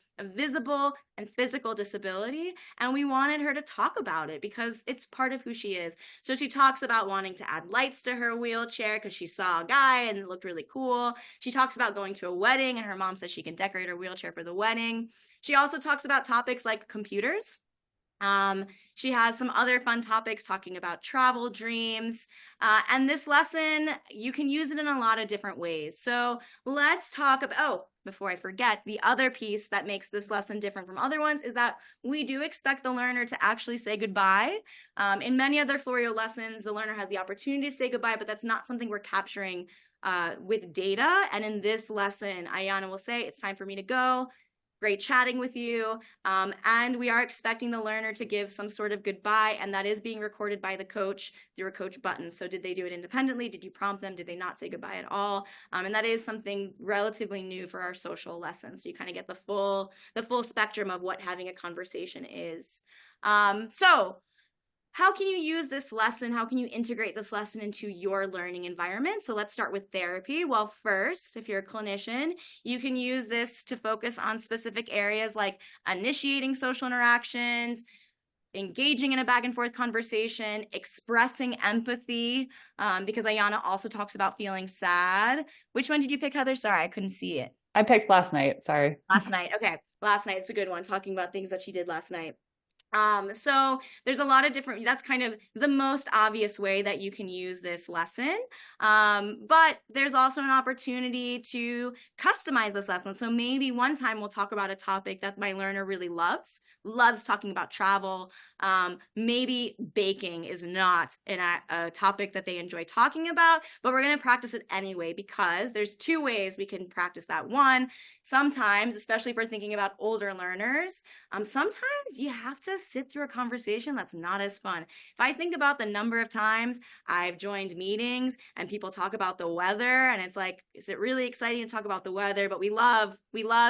S2: and physical disability, and we wanted her to talk about it because it's part of who she is. So she talks about wanting to add lights to her wheelchair because she saw a guy and it looked really cool. She talks about going to a wedding and her mom says she can decorate her wheelchair for the wedding. She also talks about topics like computers. She has some other fun topics talking about travel dreams. And this lesson, you can use it in a lot of different ways. So let's talk about, before I forget, the other piece that makes this lesson different from other ones is that we do expect the learner to actually say goodbye. In many other Floreo lessons, the learner has the opportunity to say goodbye, but that's not something we're capturing with data. And in this lesson, Ayana will say, it's time for me to go. Great chatting with you. And we are expecting the learner to give some sort of goodbye, and that is being recorded by the coach through a coach button. So did they do it independently? Did you prompt them? Did they not say goodbye at all? And that is something relatively new for our social lessons. So you kind of get the full spectrum of what having a conversation is. So how can you use this lesson? How can you integrate this lesson into your learning environment? So let's start with therapy. Well, first, if you're a clinician, you can use this to focus on specific areas like initiating social interactions, engaging in a back and forth conversation, expressing empathy, because Ayana also talks about feeling sad. Which one did you pick, Heather? Sorry, I couldn't see it.
S1: I picked last night. Sorry.
S2: Last night. Okay. Last night. It's a good one, talking about things that she did last night. So there's a lot of different, that's kind of the most obvious way that you can use this lesson. But there's also an opportunity to customize this lesson. So maybe one time we'll talk about a topic that my learner really loves talking about travel. Maybe baking is not a topic that they enjoy talking about, but we're going to practice it anyway, because there's 2 ways we can practice that. One, sometimes, especially if we're thinking about older learners, sometimes you have to sit through a conversation that's not as fun. If I think about the number of times I've joined meetings and people talk about the weather, and it's like, is it really exciting to talk about the weather? But we love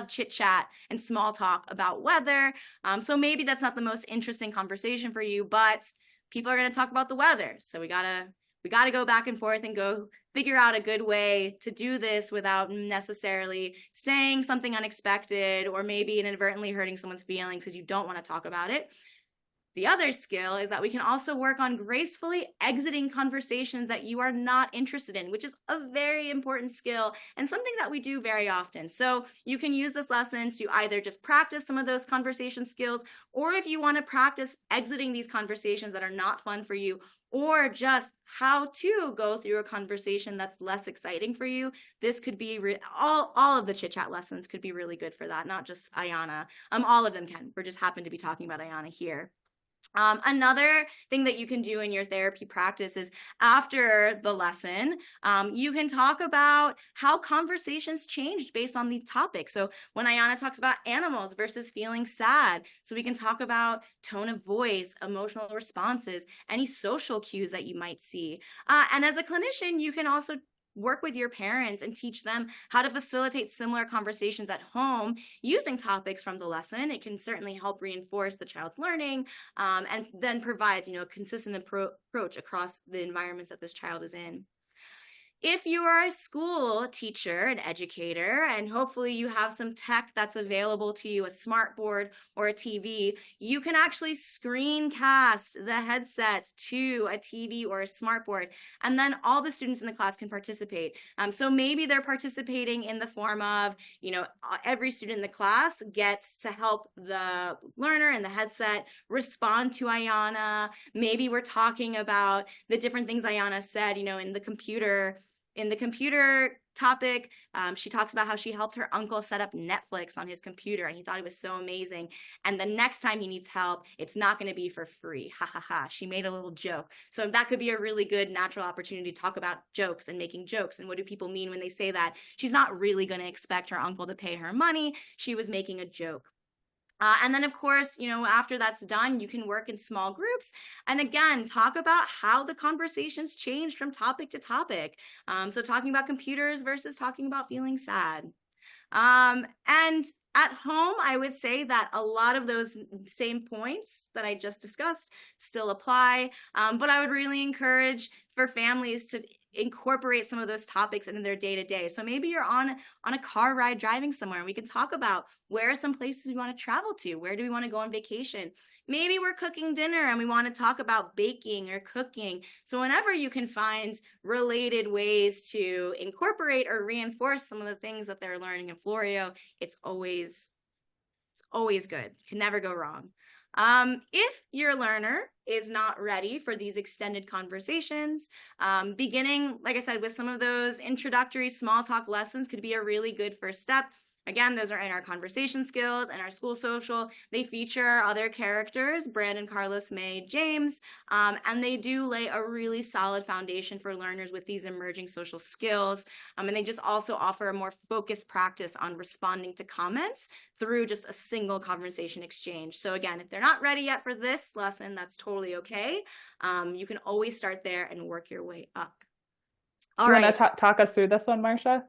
S2: chit chat and small talk about weather. So maybe that's not the most interesting conversation for you, but people are going to talk about the weather. So we gotta go back and forth and go figure out a good way to do this without necessarily saying something unexpected or maybe inadvertently hurting someone's feelings because you don't want to talk about it. The other skill is that we can also work on gracefully exiting conversations that you are not interested in, which is a very important skill and something that we do very often. So you can use this lesson to either just practice some of those conversation skills, or if you want to practice exiting these conversations that are not fun for you, or just how to go through a conversation that's less exciting for you, this could be all of the chit chat lessons could be really good for that, not just Ayana. All of them can. We're just happen to be talking about Ayana here. Another thing that you can do in your therapy practice is after the lesson, you can talk about how conversations changed based on the topic. So when Ayana talks about animals versus feeling sad, so we can talk about tone of voice, emotional responses, any social cues that you might see. And as a clinician, you can also work with your parents and teach them how to facilitate similar conversations at home using topics from the lesson. It can certainly help reinforce the child's learning, and then provides, a consistent approach across the environments that this child is in. If you are a school teacher, an educator, and hopefully you have some tech that's available to you, a smart board or a TV, you can actually screencast the headset to a TV or a smart board, and then all the students in the class can participate. So maybe they're participating in the form of, every student in the class gets to help the learner in the headset respond to Ayana. Maybe we're talking about the different things Ayana said, in the computer topic, she talks about how she helped her uncle set up Netflix on his computer, and he thought it was so amazing. And the next time he needs help, it's not going to be for free. Ha ha ha. She made a little joke. So that could be a really good natural opportunity to talk about jokes and making jokes. And what do people mean when they say that? She's not really going to expect her uncle to pay her money. She was making a joke. And then, of course, after that's done, you can work in small groups. And again, talk about how the conversations changed from topic to topic. So talking about computers versus talking about feeling sad. And at home, I would say that a lot of those same points that I just discussed still apply. But I would really encourage for families to incorporate some of those topics into their day-to-day. So maybe you're on a car ride driving somewhere, and we can talk about where are some places we want to travel to? Where do we want to go on vacation? Maybe we're cooking dinner and we want to talk about baking or cooking. So whenever you can find related ways to incorporate or reinforce some of the things that they're learning in Floreo, it's always good. Can never go wrong. If your learner is not ready for these extended conversations, beginning, like I said, with some of those introductory small talk lessons could be a really good first step. Again, those are in our conversation skills and our school social. They feature other characters, Brandon, Carlos, May, James, and they do lay a really solid foundation for learners with these emerging social skills. And they just also offer a more focused practice on responding to comments through just a single conversation exchange. So again, if they're not ready yet for this lesson, that's totally okay. You can always start there and work your way up.
S1: All right. You want to talk us through this one, Marcia?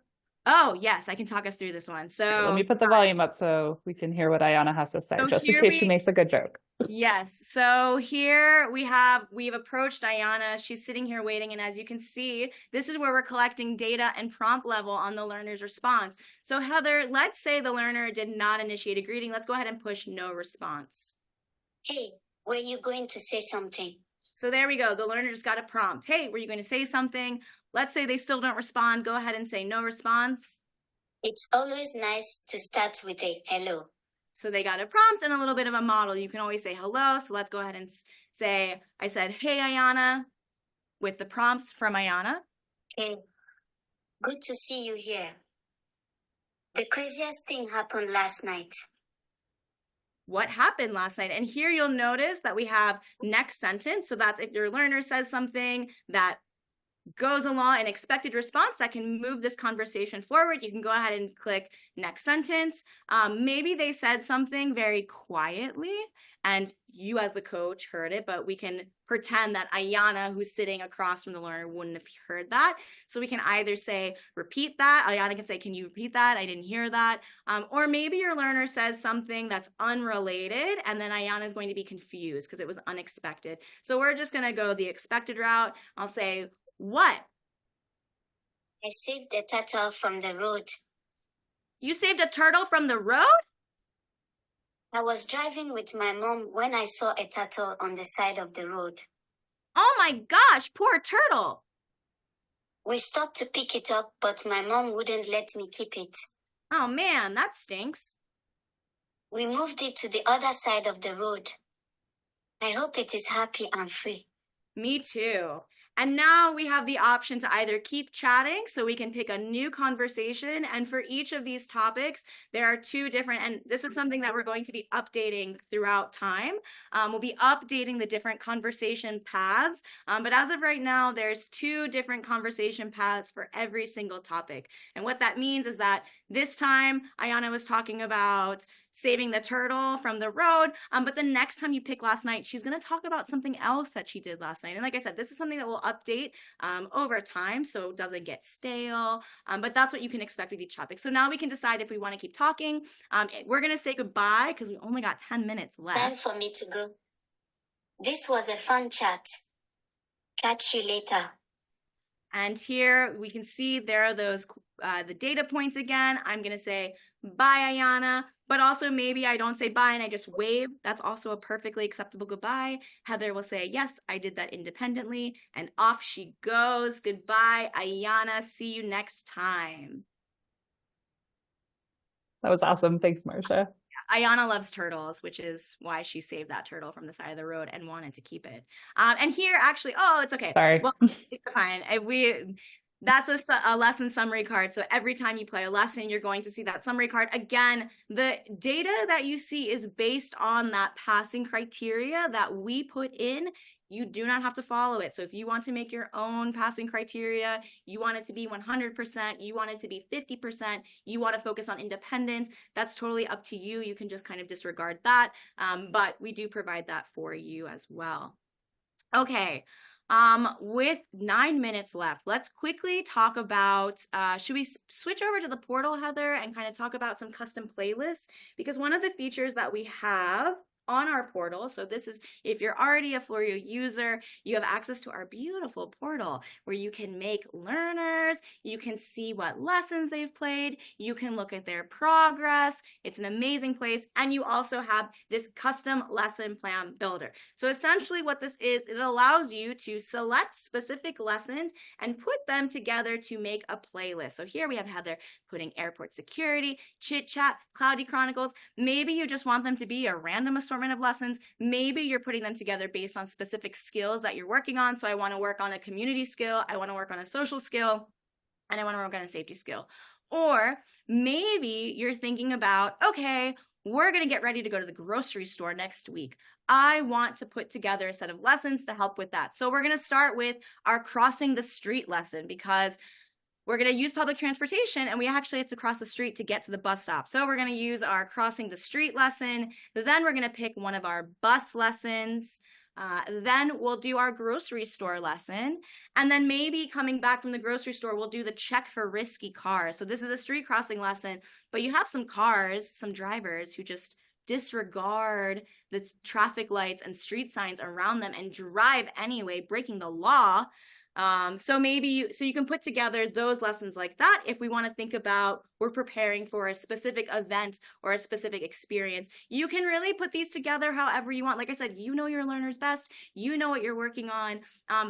S2: Oh, yes, I can talk us through this one. So
S1: let me put the volume up so we can hear what Ayana has to say, just in case she makes a good joke.
S2: Yes. So here we've approached Ayana. She's sitting here waiting. And as you can see, this is where we're collecting data and prompt level on the learner's response. So Heather, let's say the learner did not initiate a greeting. Let's go ahead and push no response.
S3: Hey, were you going to say something?
S2: So there we go. The learner just got a prompt. Hey, were you going to say something? Let's say they still don't respond. Go ahead and say no response.
S3: It's always nice to start with a hello.
S2: So they got a prompt and a little bit of a model. You can always say hello. So let's go ahead and say, I said, hey, Ayana, with the prompts from Ayana.
S3: Hey, good to see you here. The craziest thing happened last night.
S2: What happened last night? And here you'll notice that we have next sentence. So that's if your learner says something that goes along an expected response that can move this conversation forward, you can go ahead and click next sentence. Maybe they said something very quietly and you as the coach heard it, but we can pretend that Ayana, who's sitting across from the learner, wouldn't have heard that. So we can either say, repeat that. Ayana can say, can you repeat that? I didn't hear that. Or maybe your learner says something that's unrelated and then Ayana is going to be confused because it was unexpected. So we're just going to go the expected route. I'll say, what?
S3: I saved a turtle from the road.
S2: You saved a turtle from the road?
S3: I was driving with my mom when I saw a turtle on the side of the road.
S2: Oh my gosh, poor turtle.
S3: We stopped to pick it up, but my mom wouldn't let me keep it.
S2: Oh man, that stinks.
S3: We moved it to the other side of the road. I hope it is happy and free.
S2: Me too. And now we have the option to either keep chatting so we can pick a new conversation. And for each of these topics, there are two different, and this is something that we're going to be updating throughout time. We'll be updating the different conversation paths. But as of right now, there's two different conversation paths for every single topic. And what that means is that this time, Ayana was talking about saving the turtle from the road. But the next time you pick last night, she's going to talk about something else that she did last night. And like I said, this is something that will update over time so it doesn't get stale. But that's what you can expect with each topic. So now we can decide if we want to keep talking. We're going to say goodbye because we only got 10 minutes left.
S3: Time for me to go. This was a fun chat. Catch you later.
S2: And here we can see there are those the data points again. I'm going to say bye, Ayana, but also maybe I don't say bye and I just wave. That's also a perfectly acceptable goodbye. Heather will say, yes, I did that independently. And off she goes. Goodbye, Ayana. See you next time.
S1: That was awesome. Thanks, Marcia.
S2: Ayana loves turtles, which is why she saved that turtle from the side of the road and wanted to keep it. And here, actually, oh, it's okay.
S1: Sorry.
S2: Well, it's fine. That's a lesson summary card. So every time you play a lesson, you're going to see that summary card. Again, the data that you see is based on that passing criteria that we put in. You do not have to follow it. So if you want to make your own passing criteria, you want it to be 100%, you want it to be 50%, you want to focus on independence, that's totally up to you. You can just kind of disregard that. But we do provide that for you as well. Okay. With 9 minutes left, let's quickly talk about, should we switch over to the portal, Heather, and kind of talk about some custom playlists? Because one of the features that we have on our portal, so this is, if you're already a Floreo user, you have access to our beautiful portal where you can make learners, you can see what lessons they've played, you can look at their progress. It's an amazing place. And you also have this custom lesson plan builder. So essentially what this is, it allows you to select specific lessons and put them together to make a playlist. So here we have Heather putting airport security, chit chat, cloudy chronicles. Maybe you just want them to be a random assortment of lessons. Maybe you're putting them together based on specific skills that you're working on. So I want to work on a community skill, I want to work on a social skill, and I want to work on a safety skill. Or maybe you're thinking about, okay, we're going to get ready to go to the grocery store next week. I want to put together a set of lessons to help with that. So we're going to start with our crossing the street lesson because we're going to use public transportation and we actually have to cross the street to get to the bus stop. So we're going to use our crossing the street lesson. Then we're going to pick one of our bus lessons. Then we'll do our grocery store lesson. And then maybe coming back from the grocery store, we'll do the check for risky cars. So this is a street crossing lesson, but you have some cars, some drivers who just disregard the traffic lights and street signs around them and drive anyway, breaking the law. So maybe you can put together those lessons like that if we want to think about we're preparing for a specific event or a specific experience. You can really put these together however you want. Like I said, you know your learners best, you know what you're working on,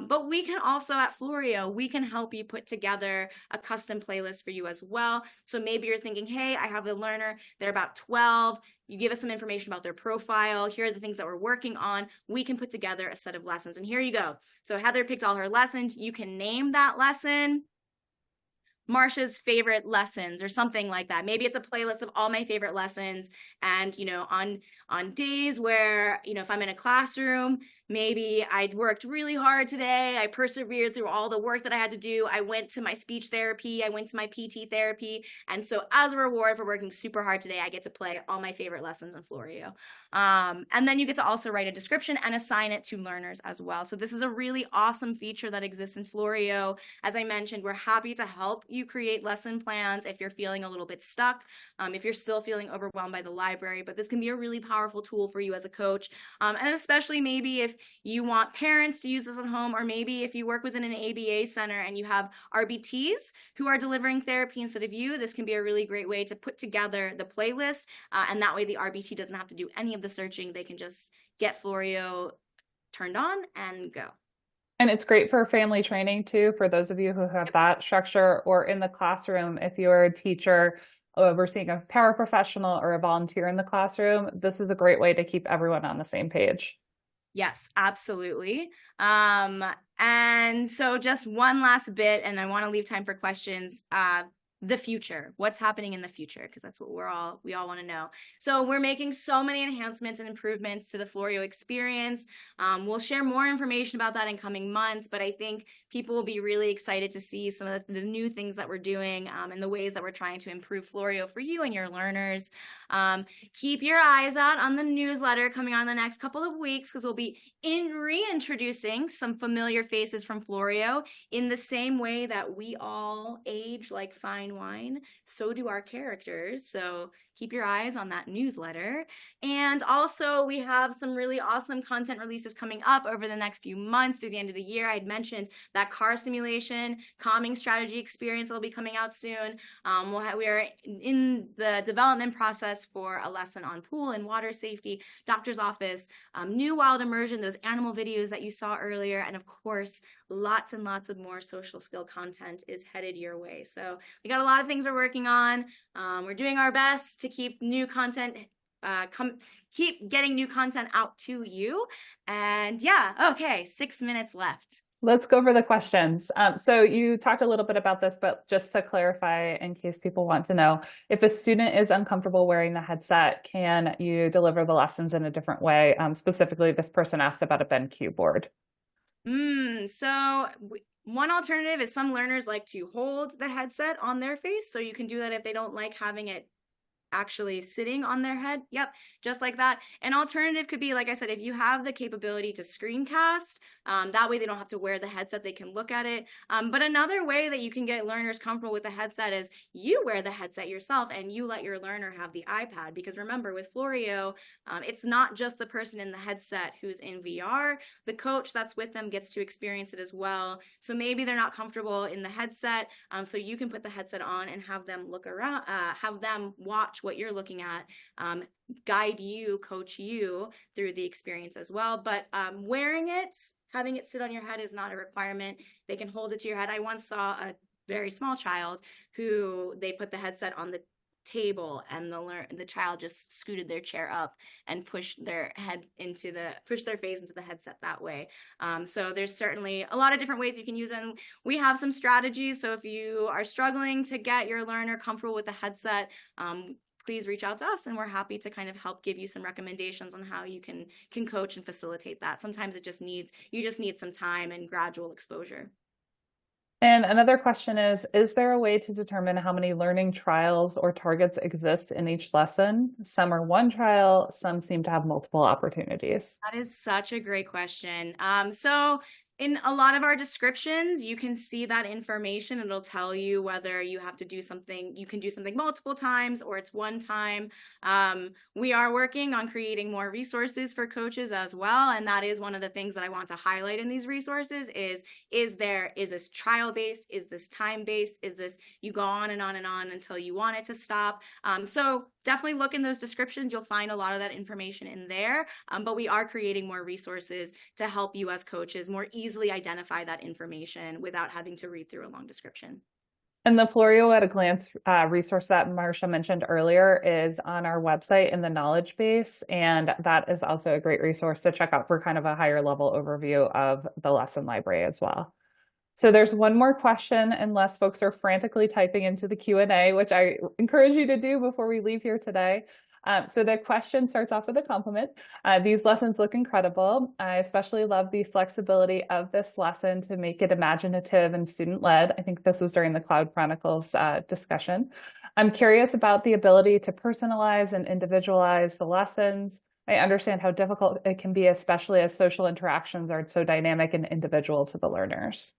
S2: but we can also at Floreo, we can help you put together a custom playlist for you as well. So maybe you're thinking, hey, I have a learner, they're about 12, you give us some information about their profile, here are the things that we're working on, we can put together a set of lessons, and here you go. So Heather picked all her lessons, you can name that lesson Marsha's favorite lessons or something like that. Maybe it's a playlist of all my favorite lessons. And, on days where, if I'm in a classroom, maybe I worked really hard today. I persevered through all the work that I had to do. I went to my speech therapy. I went to my PT therapy. And so as a reward for working super hard today, I get to play all my favorite lessons in Floreo. And then you get to also write a description and assign it to learners as well. So this is a really awesome feature that exists in Floreo. As I mentioned, we're happy to help you create lesson plans if you're feeling a little bit stuck, if you're still feeling overwhelmed by the library, but this can be a really powerful tool for you as a coach. And especially maybe if if you want parents to use this at home, or maybe if you work within an ABA center and you have RBTs who are delivering therapy instead of you, this can be a really great way to put together the playlist. And that way the RBT doesn't have to do any of the searching. They can just get Floreo turned on and go.
S1: And it's great for family training too, for those of you who have that structure, or in the classroom, if you're a teacher overseeing a paraprofessional or a volunteer in the classroom, this is a great way to keep everyone on the same page.
S2: Yes, absolutely. And so just one last bit, and I want to leave time for questions. The future, what's happening in the future, because that's what we all want to know. So we're making so many enhancements and improvements to the Floreo experience. We'll share more information about that in coming months, but I think people will be really excited to see some of the new things that we're doing, and the ways that we're trying to improve Floreo for you and your learners. Keep your eyes out on the newsletter coming on in the next couple of weeks, because we'll be reintroducing some familiar faces from Floreo. In the same way that we all age like fine wine, so do our characters. So keep your eyes on that newsletter. And also, we have some really awesome content releases coming up over the next few months through the end of the year. I'd mentioned that car simulation, calming strategy experience that will be coming out soon. We are in the development process for a lesson on pool and water safety, doctor's office, new wild immersion, those animal videos that you saw earlier, and of course, lots and lots of more social skill content is headed your way. So we got a lot of things we're working on. We're doing our best to keep new content, keep getting new content out to you. And yeah, okay, 6 minutes left.
S1: Let's go over the questions. So you talked a little bit about this, but just to clarify, in case people want to know, if a student is uncomfortable wearing the headset, can you deliver the lessons in a different way? Specifically, this person asked about a BenQ board.
S2: So one alternative is some learners like to hold the headset on their face. So you can do that if they don't like having it actually sitting on their head. Yep, just like that. An alternative could be, like I said, if you have the capability to screencast, that way they don't have to wear the headset, they can look at it. But another way that you can get learners comfortable with the headset is you wear the headset yourself and you let your learner have the iPad. Because remember, with Floreo, it's not just the person in the headset who's in VR. The coach that's with them gets to experience it as well. So maybe they're not comfortable in the headset, so you can put the headset on and have them look around, have them watch what you're looking at, guide you, coach you through the experience as well. But wearing it, having it sit on your head is not a requirement. They can hold it to your head. I once saw a very small child who they put the headset on the table, and the child just scooted their chair up and pushed their face into the headset that way. So there's certainly a lot of different ways you can use it. And we have some strategies. So if you are struggling to get your learner comfortable with the headset, please reach out to us, and we're happy to kind of help give you some recommendations on how you can coach and facilitate that. Sometimes you just need some time and gradual exposure.
S1: And another question is there a way to determine how many learning trials or targets exist in each lesson? Some are one trial, some seem to have multiple opportunities.
S2: That is such a great question. So in a lot of our descriptions, you can see that information. It'll tell you whether you have to do something, you can do something multiple times or it's one time. We are working on creating more resources for coaches as well. And that is one of the things that I want to highlight in these resources is this trial-based? Is this time-based? Is this you go on and on and on until you want it to stop? So definitely look in those descriptions. You'll find a lot of that information in there. But we are creating more resources to help you as coaches more easily identify that information without having to read through a long description.
S1: And the Floreo at a Glance resource that Marcia mentioned earlier is on our website in the knowledge base. And that is also a great resource to check out for kind of a higher level overview of the lesson library as well. So there's one more question, unless folks are frantically typing into the Q&A, which I encourage you to do before we leave here today. So the question starts off with a compliment. These lessons look incredible. I especially love the flexibility of this lesson to make it imaginative and student-led. I think this was during the Cloud Chronicles discussion. I'm curious about the ability to personalize and individualize the lessons. I understand how difficult it can be, especially as social interactions are so dynamic and individual to the learners.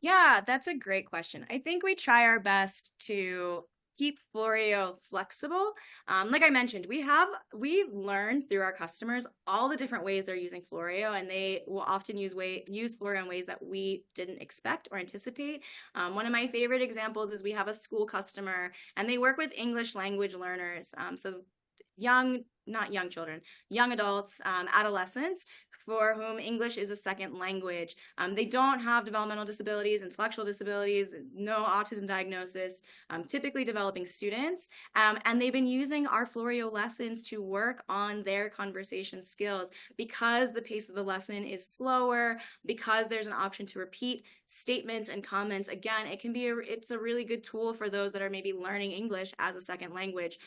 S2: Yeah, that's a great question. I think we try our best to keep Floreo flexible. Like I mentioned, we've learned through our customers all the different ways they're using Floreo, and they will often use Floreo in ways that we didn't expect or anticipate. One of my favorite examples is we have a school customer, and they work with English language learners. So not young children, young adults, adolescents for whom English is a second language. They don't have developmental disabilities, intellectual disabilities, no autism diagnosis, typically developing students. And they've been using our Floreo lessons to work on their conversation skills because the pace of the lesson is slower, because there's an option to repeat statements and comments. Again, it's a really good tool for those that are maybe learning English as a second language.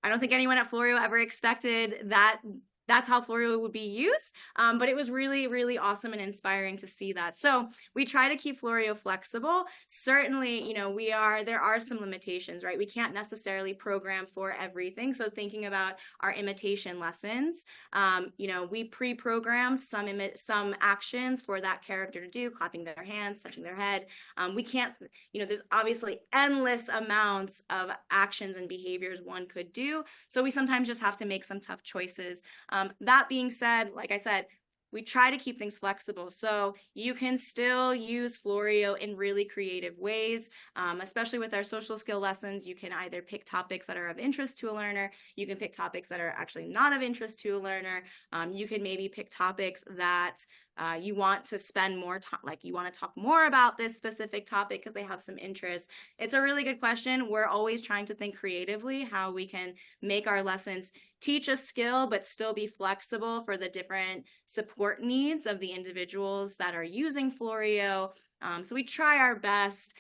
S2: I don't think anyone at Floreo ever expected that that's how Floreo would be used, but it was really, really awesome and inspiring to see that. So we try to keep Floreo flexible. Certainly, there are some limitations, right? We can't necessarily program for everything. So thinking about our imitation lessons, we pre-programmed some actions for that character to do, clapping their hands, touching their head. We can't, there's obviously endless amounts of actions and behaviors one could do. So we sometimes just have to make some tough choices. That being said, like I said, we try to keep things flexible. So you can still use Floreo in really creative ways, especially with our social skill lessons. You can either pick topics that are of interest to a learner. You can pick topics that are actually not of interest to a learner. You can maybe pick topics that you want to spend more time, like you want to talk more about this specific topic because they have some interest. It's a really good question. We're always trying to think creatively how we can make our lessons teach a skill but still be flexible for the different support needs of the individuals that are using Floreo. So we try our best.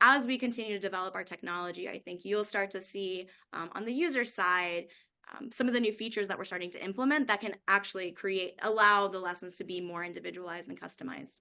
S2: As we continue to develop our technology, I think you'll start to see on the user side some of the new features that we're starting to implement that can actually allow the lessons to be more individualized and customized.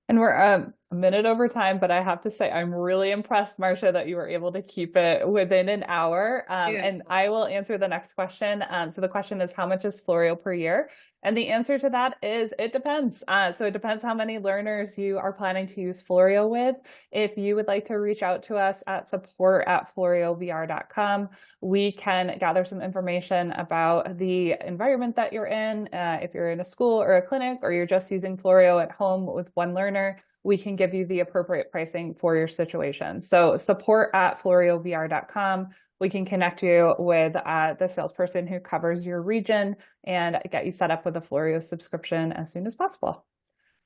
S1: And we're a minute over time, but I have to say, I'm really impressed, Marcia, that you were able to keep it within an hour. And I will answer the next question. So the question is, how much is Floreo per year? And the answer to that is it depends. So it depends how many learners you are planning to use Floreo with. If you would like to reach out to us at support@floreovr.com, we can gather some information about the environment that you're in. If you're in a school or a clinic, or you're just using Floreo at home with one learner, we can give you the appropriate pricing for your situation. So support@floreovr.com. We can connect you with the salesperson who covers your region and get you set up with a Floreo subscription as soon as possible.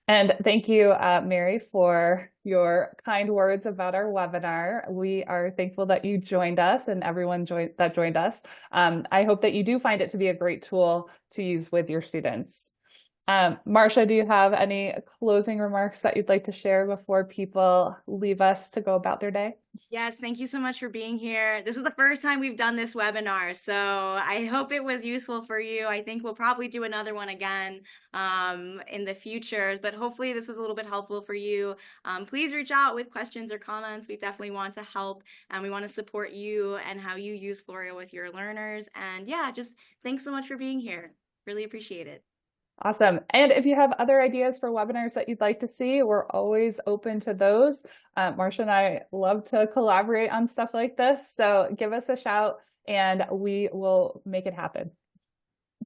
S1: And thank you, Mary, for your kind words about our webinar. We are thankful that you joined us and everyone that joined us. I hope that you do find it to be a great tool to use with your students. Marcia, do you have any closing remarks that you'd like to share before people leave us to go about their day?
S2: Yes, thank you so much for being here. This is the first time we've done this webinar, so I hope it was useful for you. I think we'll probably do another one again in the future, but hopefully this was a little bit helpful for you. Please reach out with questions or comments. We definitely want to help, and we want to support you and how you use Floreo with your learners. And yeah, just thanks so much for being here. Really appreciate it.
S1: Awesome. And if you have other ideas for webinars that you'd like to see, we're always open to those. Marcia and I love to collaborate on stuff like this. So give us a shout and we will make it happen.